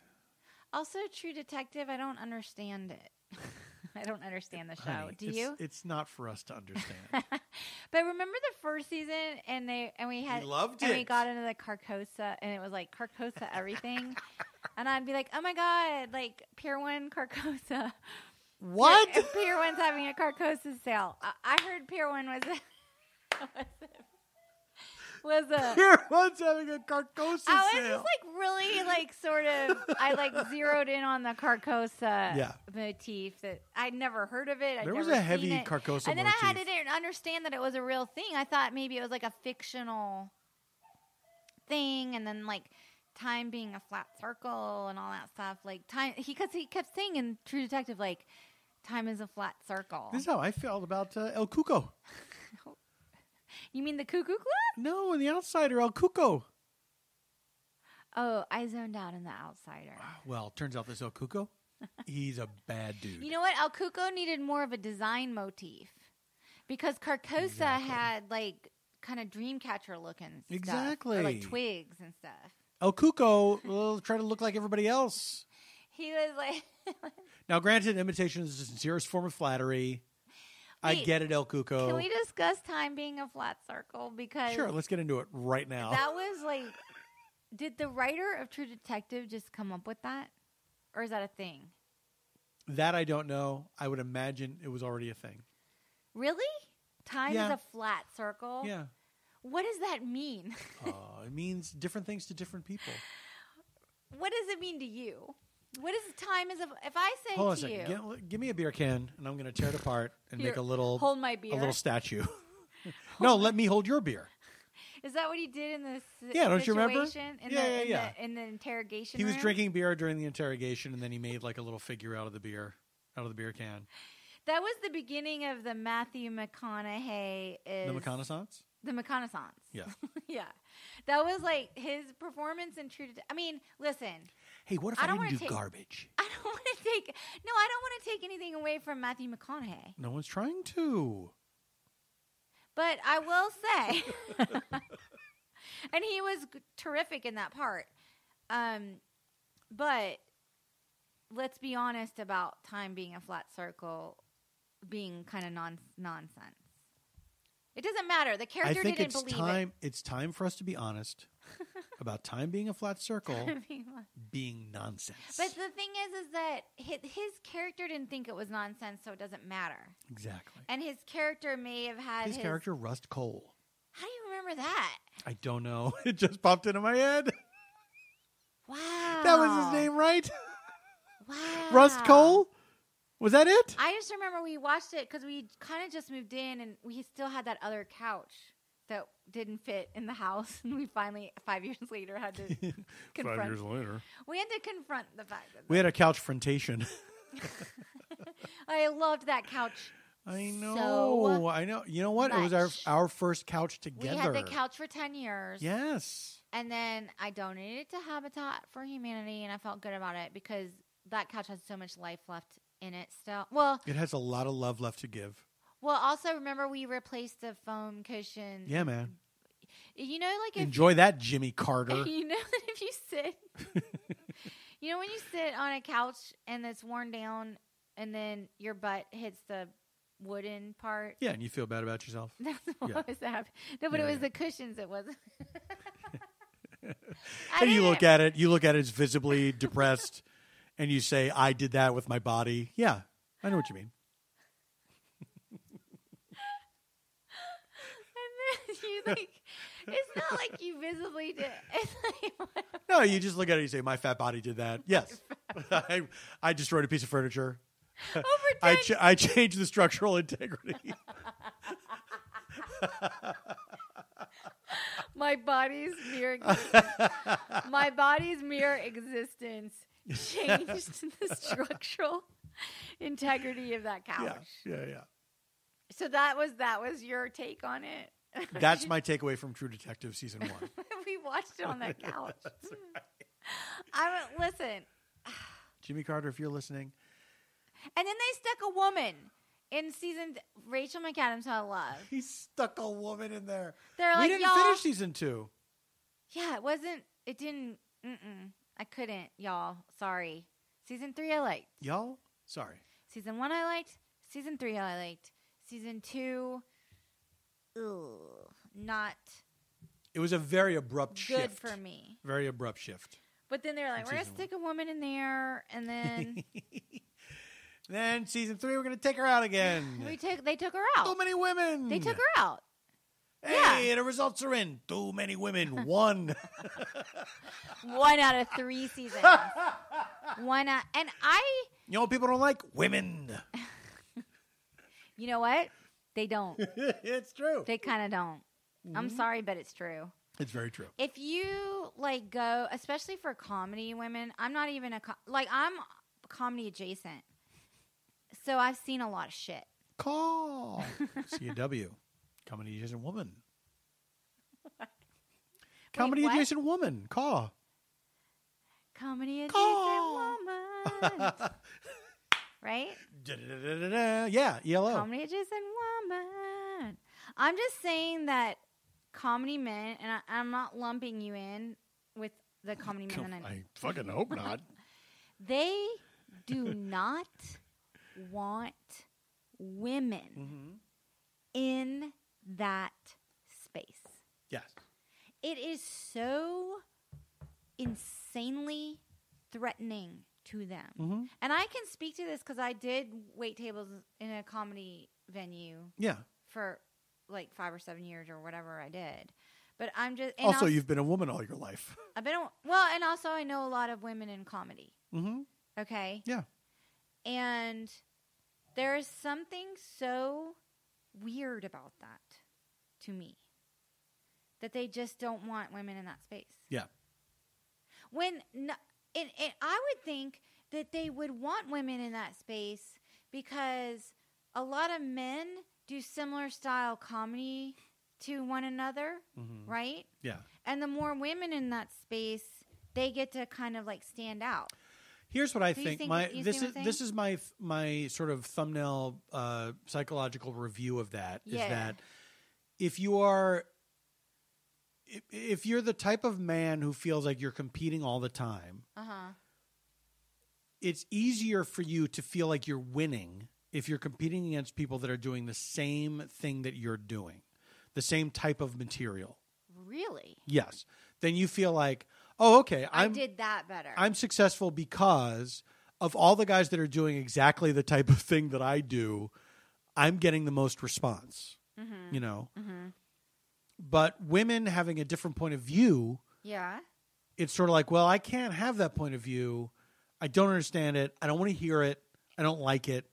Also, True Detective, I don't understand it. I don't understand the show. Honey, do you? It's not for us to understand. But remember the first season, and we loved and it. we got into the Carcosa, and it was like Carcosa everything, and I'd be like, oh my god, like Pier 1 Carcosa. What? Pier 1's having a Carcosa sale. I heard Pier 1 was a Pier 1's having a Carcosa sale. I was just like really like sort of I like zeroed in on the Carcosa motif that I'd never heard of it. There was a heavy Carcosa and then motif. I had to understand that it was a real thing. I thought maybe it was like a fictional thing, and then like time being a flat circle and all that stuff. Like time, because he kept saying in True Detective like time is a flat circle. This is how I felt about El Cuco. You mean the Cuckoo Club? No, in The Outsider, El Cuco. Oh, I zoned out in The Outsider. Well, turns out this El Cuco, he's a bad dude. You know what? El Cuco needed more of a design motif because Carcosa had like kind of Dreamcatcher looking stuff. Exactly. Or, like twigs and stuff. El Cuco will try to look like everybody else. He was like... Now, granted, imitation is the sincerest form of flattery. Wait, I get it, El Cuco. Can we discuss time being a flat circle? Because sure, let's get into it right now. That was like... Did the writer of True Detective just come up with that? Or is that a thing? That I don't know. I would imagine it was already a thing. Really? Time is a flat circle? Yeah. What does that mean? It means different things to different people. What does it mean to you? What is time is if I say hold on to a second. you, give me a beer can, and I'm going to tear it apart and Here, make a little hold my beer. A little statue. No, let me hold your beer. Is that what he did in this? Don't you remember? In the interrogation. He was room? drinking beer during the interrogation, and then he made like a little figure out of the beer can. That was the beginning of the Matthew McConaughey. The reconnaissance. The reconnaissance. Yeah. Yeah. That was like his performance in True Detective. I mean, listen. Hey, what if I didn't do garbage? I don't want to take anything away from Matthew McConaughey. No one's trying to. But I will say, and he was terrific in that part. But let's be honest about time being a flat circle, being kind of nonsense. It doesn't matter. The character didn't believe it. It's time for us to be honest about time being a flat circle, being nonsense. But the thing is that his character didn't think it was nonsense, so it doesn't matter. Exactly. And his character may have had his character, Rust Cole. How do you remember that? I don't know. It just popped into my head. Wow. That was his name, right? Wow. Rust Cole? Was that it? I just remember we watched it because we kind of just moved in and we still had that other couch that didn't fit in the house. And we finally, 5 years later, had to confront. 5 years later. We had to confront the fact that... We had a couch frontation. I loved that couch. I know. So I know. You know what? much. It was our first couch together. We had the couch for 10 years. Yes. And then I donated it to Habitat for Humanity, and I felt good about it because that couch has so much life left in it still. Well, it has a lot of love left to give. Well, also remember we replaced the foam cushion. Yeah, man. You know, like enjoy that, Jimmy Carter. You know that if you sit, you know when you sit on a couch and it's worn down, and then your butt hits the wooden part. Yeah, and you feel bad about yourself. That's what was happening. No, but it was the cushions. It wasn't. And you look at it. You look at it as visibly depressed. And you say, I did that with my body. Yeah, I know what you mean. And then you like, it's not like you visibly did. It's like, no, you just look at it and you say, my fat body did that. Yes. I destroyed a piece of furniture. I changed the structural integrity. My body's mere existence changed the structural integrity of that couch. Yeah. So that was your take on it? That's my takeaway from True Detective season 1. We watched it on that couch. That's right. Listen. Jimmy Carter, if you're listening. And then they stuck a woman in Rachel McAdams How to Love. He stuck a woman in there. We didn't finish season 2. Yeah, it didn't. I couldn't, y'all. Sorry. Season 3 I liked. Y'all? Sorry. Season 1 I liked. Season 3 I liked. Season 2, not. It was a very abrupt shift. Good for me. Very abrupt shift. But then they're like, we're going to stick a woman in there, and then. Then season 3, we're going to take her out again. They took her out. Too many women. They took her out. Hey, the results are in. Too many women. 1. 1 out of 3 seasons. You know what people don't like? Women. You know what? They don't. It's true. They kind of don't. Mm-hmm. I'm sorry, but it's true. It's very true. If you go, especially for comedy women, I'm not even I'm comedy adjacent. So I've seen a lot of shit. Call. CAW. Comedy adjacent woman. What? Comedy adjacent woman. Call. Comedy adjacent woman. Right? Yeah, ELO. Comedy adjacent woman. I'm just saying that comedy men, and I'm not lumping you in with the comedy men. I fucking hope not. They do not want women in that space. Yes. It is so insanely threatening to them. Mm-hmm. And I can speak to this because I did wait tables in a comedy venue. Yeah. For 5 or 7 years or whatever I did. But also you've been a woman all your life. and also I know a lot of women in comedy. Mm-hmm. Okay? Yeah. And there is something so weird about that to me. That they just don't want women in that space. Yeah. I would think that they would want women in that space because a lot of men do similar style comedy to one another, right? Yeah. And the more women in that space, they get to kind of stand out. Here's what I think. This is my sort of thumbnail psychological review of that. Yeah. Is that if you're the type of man who feels like you're competing all the time, it's easier for you to feel like you're winning if you're competing against people that are doing the same thing that you're doing, the same type of material. Really? Yes. Then you feel like, oh, okay. I did that better. I'm successful because of all the guys that are doing exactly the type of thing that I do, I'm getting the most response, you know? Mm-hmm. But women having a different point of view, it's sort of like, well, I can't have that point of view. I don't understand it. I don't want to hear it. I don't like it.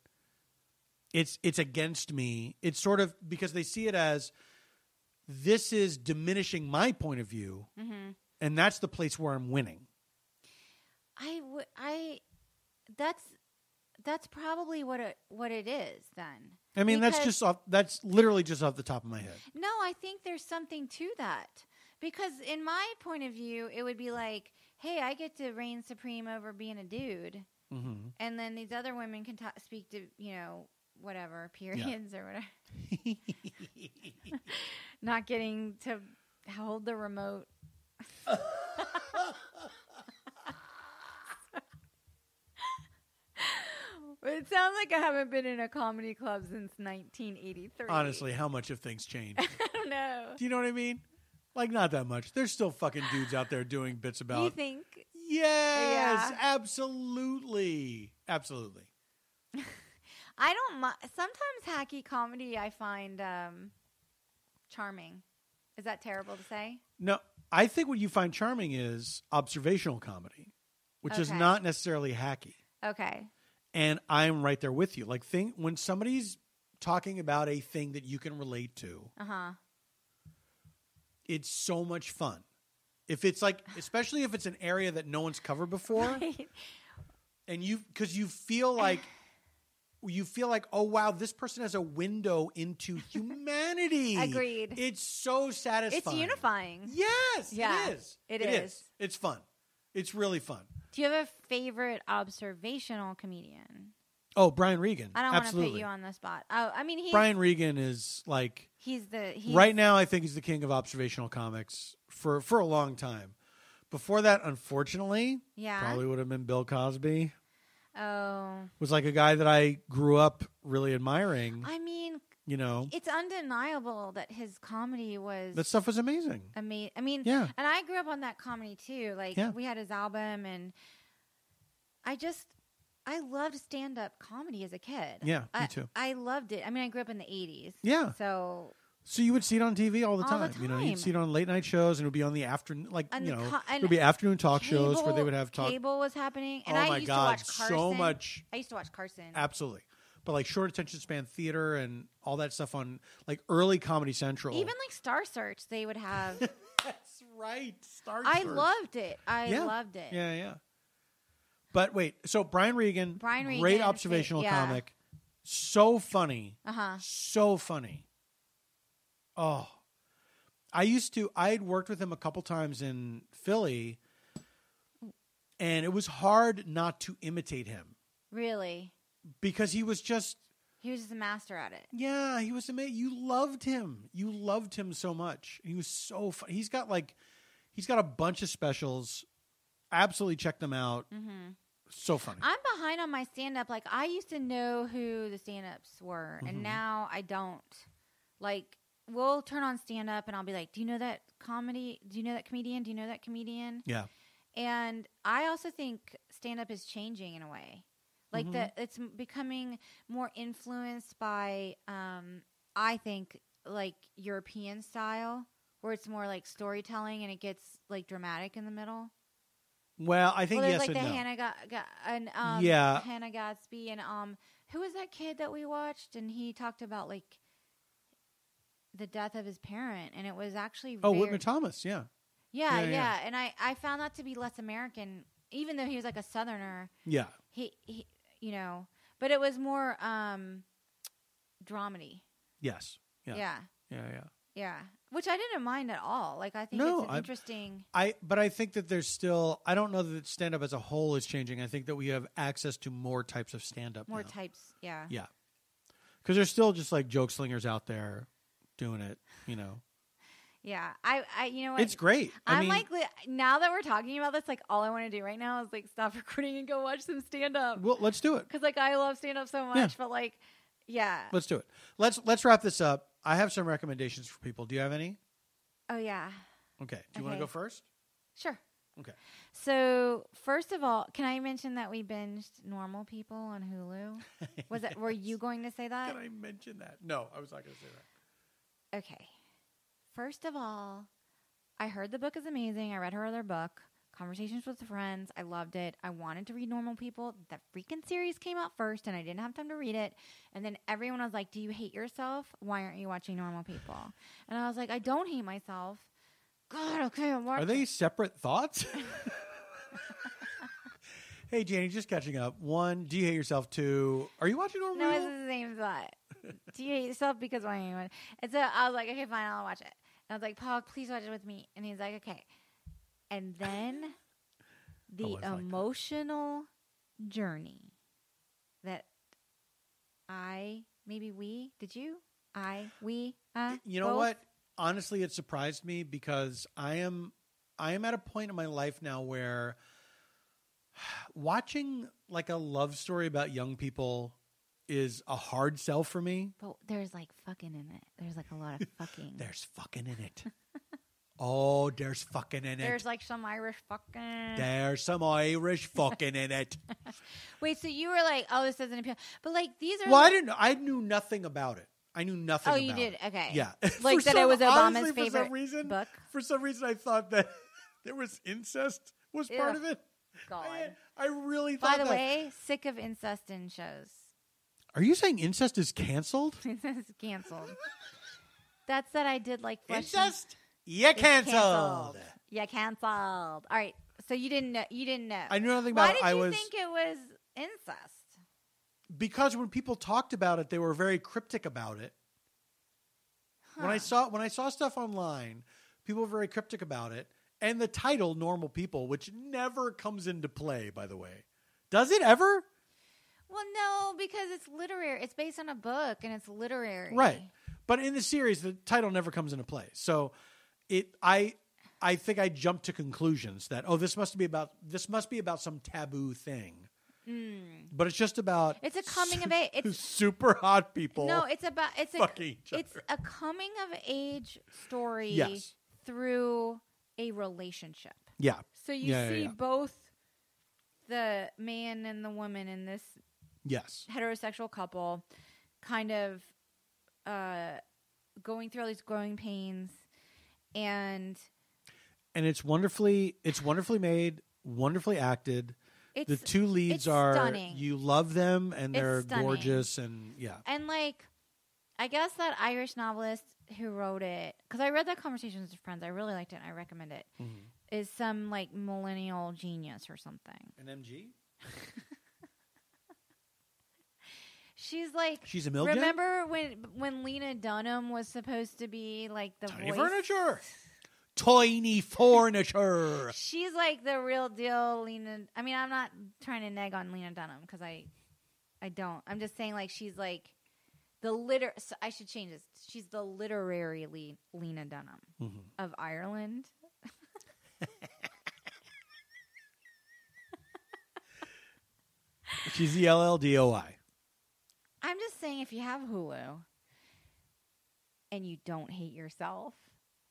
It's against me. It's sort of because they see it as this is diminishing my point of view, and that's the place where I'm winning. That's probably what it is then. I mean, that's literally just off the top of my head. No, I think there's something to that. Because in my point of view, it would be like, hey, I get to reign supreme over being a dude. Mm-hmm. And then these other women can speak to, whatever, periods or whatever. Not getting to hold the remote. It sounds like I haven't been in a comedy club since 1983. Honestly, how much have things changed? I don't know. Do you know what I mean? Not that much. There's still fucking dudes out there doing bits about... You think? Yes, yeah. Absolutely. Absolutely. I don't mind. Sometimes hacky comedy I find charming. Is that terrible to say? No, I think what you find charming is observational comedy, which is not necessarily hacky. Okay. And I'm right there with you. When somebody's talking about a thing that you can relate to, it's so much fun. If it's especially if it's an area that no one's covered before, right. And because you feel like you feel like, oh, wow, this person has a window into humanity. Agreed. It's so satisfying. It's unifying. Yes, yeah, it is. It is. It's fun. It's really fun. Do you have a favorite observational comedian? Oh, Brian Regan. I don't want to put you on the spot. Oh, I mean, Brian Regan is like... He's right now, I think he's the king of observational comics for a long time. Before that, unfortunately, probably would have been Bill Cosby. Oh. Was like a guy that I grew up really admiring. I mean... You know, it's undeniable that his comedy was... That stuff was amazing. I mean, yeah. And I grew up on that comedy too. Like, we had his album, and I loved stand-up comedy as a kid. Yeah, me too. I loved it. I mean, I grew up in the 80s. Yeah. So you would see it on TV all the time. You know, you'd see it on late night shows, and it would be on the afternoon, like, and it would be afternoon talk shows where they would have talk. Cable was happening. And I used to watch Carson. So much. I used to watch Carson. Absolutely. But like short attention span theater and all that stuff on like early Comedy Central. Even like Star Search, they would have. That's right. Star Search. I loved it. I loved it. Yeah, yeah. But wait, so Brian Regan, great observational comic. So funny. So funny. Oh. I'd worked with him a couple times in Philly, and it was hard not to imitate him. Really? Because he was just a master at it. Yeah, he was amazing. You loved him. You loved him so much. He was so fun. He's got a bunch of specials. Absolutely check them out. Mm-hmm. So funny. I'm behind on my stand-up. Like, I used to know who the stand-ups were, and now I don't. Like, we'll turn on stand-up, and I'll be like, do you know that comedy? Do you know that comedian? Do you know that comedian? Yeah. And I also think stand-up is changing in a way. Like, it's becoming more influenced by, I think, like, European style, where it's more like storytelling and it gets, like, dramatic in the middle. Well, I think yes like and the no. Hannah Gadsby, and who was that kid that we watched? And he talked about like the death of his parent, and it was actually Whitmer Thomas, yeah. And I found that to be less American, even though he was like a Southerner. Yeah, he but it was more dramedy. Yes. Yeah. Yeah. Which I didn't mind at all. Like, I think it's interesting. But I think that there's still, I don't know that stand-up as a whole is changing. I think that we have access to more types of stand-up More now. types, yeah. Yeah. Because there's still just like joke slingers out there doing it, you know. Yeah. I you know what? It's great. I mean, like, now that we're talking about this, like, all I want to do right now is like stop recording and go watch some stand-up. Well, let's do it. Because like I love stand-up so much, but like, yeah. Let's do it. Let's wrap this up. I have some recommendations for people. Do you have any? Oh, yeah. Okay. Do you want to go first? Sure. Okay. So, first of all, can I mention that we binged Normal People on Hulu? Were you going to say that? Can I mention that? No, I was not going to say that. Okay. First of all, I heard the book is amazing. I read her other book, Conversations with Friends. I loved it. I wanted to read Normal People. That freaking series came out first, and I didn't have time to read it. And then everyone was like, do you hate yourself? Why aren't you watching Normal People? And I was like, I don't hate myself. God, okay, I'm watching. Are they separate thoughts? Hey, Janie, just catching up. 1, do you hate yourself? 2, are you watching Normal People? No, it's the same thought. Do you hate yourself? Because why are you watching? And so I was like, okay, fine, I'll watch it. And I was like, Paul, please watch it with me. And he's like, okay. And then the emotional journey that you know what? Honestly, it surprised me because I am at a point in my life now where watching like a love story about young people is a hard sell for me. But there's like fucking in it. There's like a lot of fucking. There's fucking in it. Oh, there's fucking in it. There's like some Irish fucking. There's some Irish fucking in it. Wait, so you were like, oh, this doesn't appeal. But like these are. Well, I knew nothing about it. I knew nothing about it. Oh, you did? Okay. Yeah. Like that it was Obama's favorite book? For some reason, I thought that there was incest was part of it. God. I really thought that. By the way, sick of incest in shows. Are you saying incest is canceled? Incest is canceled. That's that I did like incest? Yeah, canceled. Yeah, canceled. All right. So you didn't know. I knew nothing about it. Why did you think it was incest? because when people talked about it, they were very cryptic about it. When I saw stuff online, people were very cryptic about it. And the title, Normal People, which never comes into play, by the way. Does it ever? Well, no, because it's literary. It's based on a book, and it's literary. Right. But in the series, the title never comes into play. So I think I jumped to conclusions that, this must be about some taboo thing. But it's just about it's a coming of age. It's super hot people. No, it's fucking each other. It's a coming of age story yes. through a relationship. Yeah. So you see both the man and the woman in this yes heterosexual couple kind of going through all these growing pains, and it's wonderfully made, wonderfully acted. The two leads are stunning. You love them, and they're gorgeous, and and like I guess that Irish novelist who wrote it, because I read that Conversations with Friends, I really liked it and I recommend it, is some like millennial genius or something. An MG? She's a milk. Remember when Lena Dunham was supposed to be like the Tiny voice? furniture. Tiny furniture. She's like the real deal Lena. I mean, I'm not trying to neg on Lena Dunham because I don't. I'm just saying like she's like the so I should change this. She's the literary Lena Dunham of Ireland. She's the LLDOI. I'm just saying if you have Hulu and you don't hate yourself,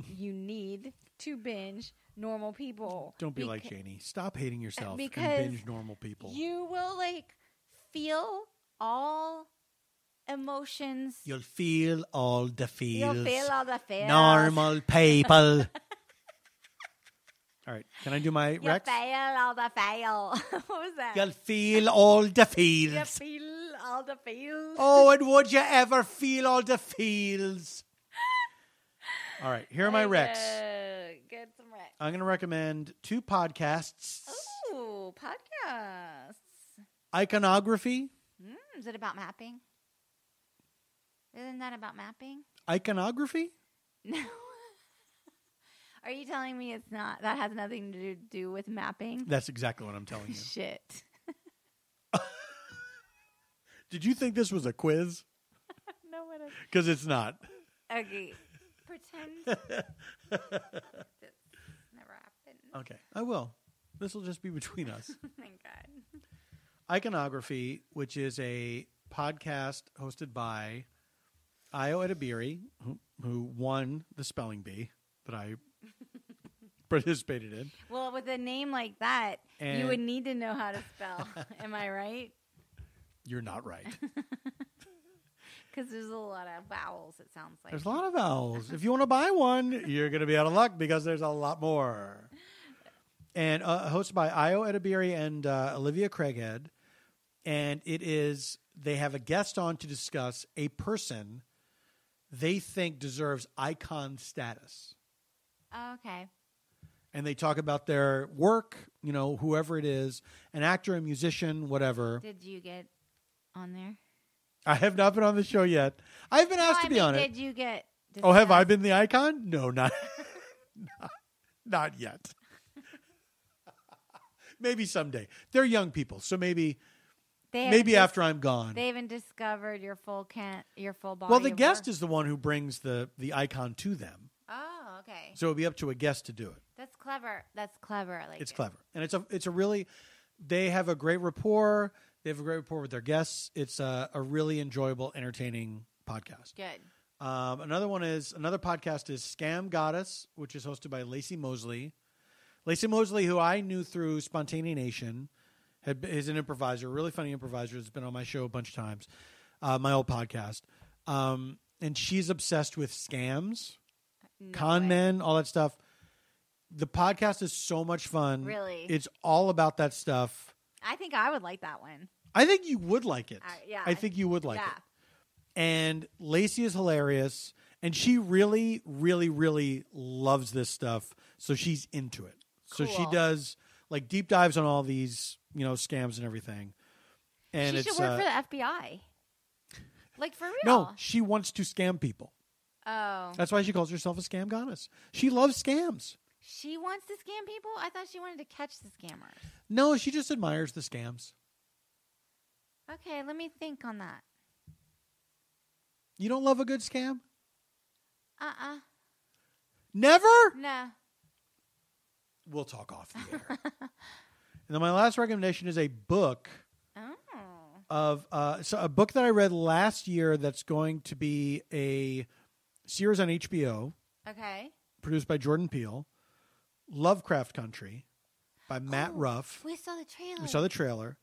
you need to binge Normal People. Don't be like Janie. Stop hating yourself and binge Normal People. You will like feel all emotions. You'll feel all the feels. You'll feel all the feels. Normal people. All right. Can I do my Rex? You'll feel all the fail. What was that? You'll feel all the feels. You feel all the feels. Oh, and would you ever feel all the feels? All right. Here are my Rex. Get some Rex. I'm going to recommend 2 podcasts. Oh, podcasts. Iconography. Is it about mapping? Isn't that about mapping? Iconography? No. Are you telling me it's not? That has nothing to do with mapping? That's exactly what I'm telling you. Shit. Did you think this was a quiz? No, what? Because it's not. Okay. Pretend this never happened. Okay, I will. This will just be between us. Thank God. Iconography, which is a podcast hosted by Ayo Edebiri, who won the spelling bee that I participated in. Well, with a name like that, you would need to know how to spell. Am I right? You're not right. Because there's a lot of vowels, it sounds like. There's a lot of vowels. If you want to buy one, you're going to be out of luck because there's a lot more. And hosted by Ayo Edebiri and Olivia Craighead. And they have a guest on to discuss a person they think deserves icon status. Oh, okay. And they talk about their work, whoever it is, an actor, a musician, whatever. Did you get on there? I have not been on the show yet. I've been asked to be on it. Did you get discussed? Oh, have I been the icon? No, not yet. Maybe someday. They're young people, so maybe after I'm gone. They haven't discovered your full body. Well, the guest is the one who brings the icon to them. Oh, okay. So it'll be up to a guest to do it. That's clever. I like it. It's clever. And it's a really, they have a great rapport. They have a great rapport with their guests. It's a really enjoyable, entertaining podcast. Good. Another podcast is Scam Goddess, which is hosted by Lacey Mosley. Lacey Mosley, who I knew through Spontaneous Nation, is an improviser, a really funny improviser. Has been on my show a bunch of times, my old podcast. And she's obsessed with scams, con men, all that stuff. The podcast is so much fun. Really? It's all about that stuff. I think I would like that one. I think you would like it. Yeah. I think you would like it. And Lacey is hilarious. And she really, really, really loves this stuff. So she's into it. Cool. So she does like deep dives on all these, scams and everything. And she should work for the FBI. Like, for real. No, she wants to scam people. Oh. That's why she calls herself a scam goddess. She loves scams. She wants to scam people? I thought she wanted to catch the scammers. No, she just admires the scams. Okay, let me think on that. You don't love a good scam? Never? No. We'll talk off the air. And then my last recommendation is a book. Of a book that I read last year that's going to be a series on HBO. Okay. Produced by Jordan Peele. Lovecraft Country by Matt Ruff. We saw the trailer.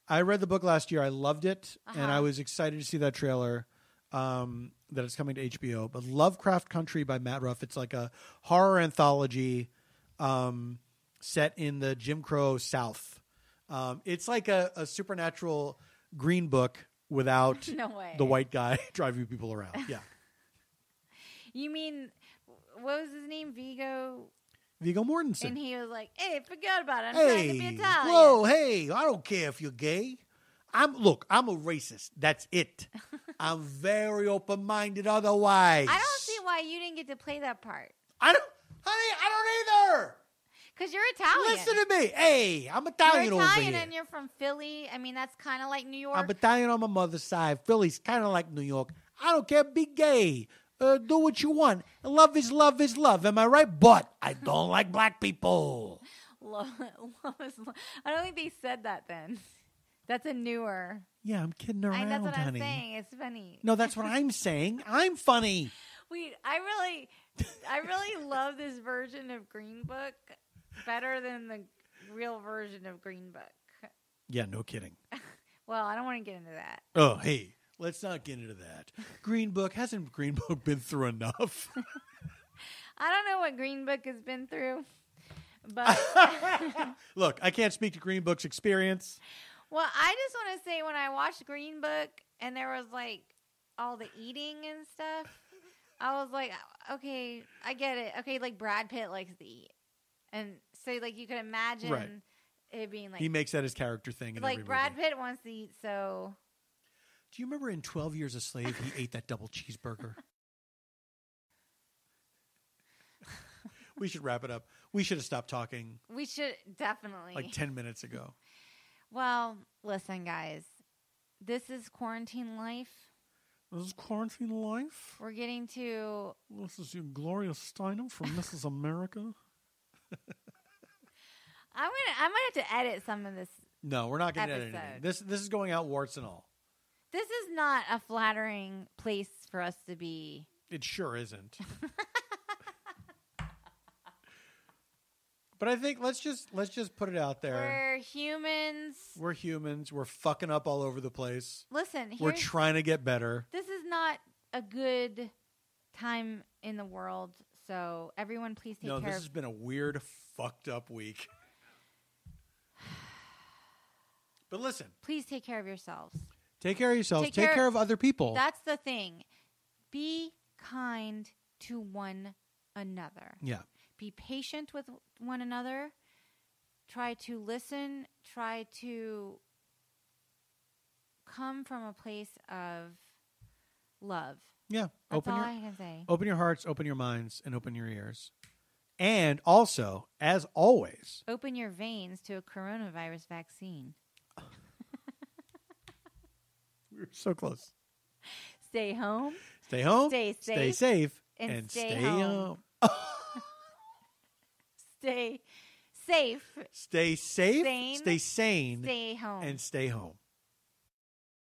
I read the book last year. I loved it, and I was excited to see that trailer that it's coming to HBO. But Lovecraft Country by Matt Ruff, it's like a horror anthology set in the Jim Crow South. It's like a supernatural Green Book without the white guy driving people around. Yeah. You mean, what was his name? Viggo Mortensen. And he was like, hey, forget about it. I'm trying to be Italian. Whoa, hey, I don't care if you're gay. I'm a racist. That's it. I'm very open-minded otherwise. I don't see why you didn't get to play that part. I don't either. Because you're Italian. Listen to me. Hey, I'm Italian over here. You're Italian and you're from Philly. I mean, that's kind of like New York. I'm Italian on my mother's side. Philly's kind of like New York. I don't care. Be gay. Do what you want. Love is love is love. Am I right? But I don't like black people. Love is love. I don't think they said that then. That's a newer. Yeah, I'm kidding around, that's what honey. I'm saying. It's funny. No, that's what I'm saying. I'm funny. Wait, I really love this version of Green Book better than the real version of Green Book. Yeah, no kidding. Well, I don't want to get into that. Oh, hey, let's not get into that. Green Book, hasn't Green Book been through enough? I don't know what Green Book has been through, but look, I can't speak to Green Book's experience. Well, I just want to say when I watched Green Book and there was like all the eating and stuff, I was like, okay, I get it. Okay, like Brad Pitt likes to eat. And so like you could imagine it being like... He makes that his character thing in like every Brad movie. Pitt wants to eat, so... Do you remember in 12 Years a Slave, he ate that double cheeseburger? We should wrap it up. We should have stopped talking. We should, definitely. Like 10 minutes ago. Well, listen, guys. This is quarantine life. This is quarantine life. We're getting to... This is your Gloria Steinem from Mrs. America. I might have to edit some of this. No, we're not going to edit anything. This is going out warts and all. This is not a flattering place for us to be. It sure isn't. But I think let's just put it out there. We're humans. We're humans. We're fucking up all over the place. Listen, we're trying to get better. This is not a good time in the world, so everyone please take care of... No, this has been a weird, fucked up week. But listen. Please take care of yourselves. Take care of yourselves. Take care of other people. That's the thing. Be kind to one another. Yeah. Be patient with one another. Try to listen. Try to come from a place of love. Yeah. That's all I can say. Open your hearts, open your minds, and open your ears. And also, as always, open your veins to a coronavirus vaccine. We were so close. Stay home. Stay home. Stay safe. And stay home. Stay safe. Stay safe. Sane, stay sane. Stay home. And stay home.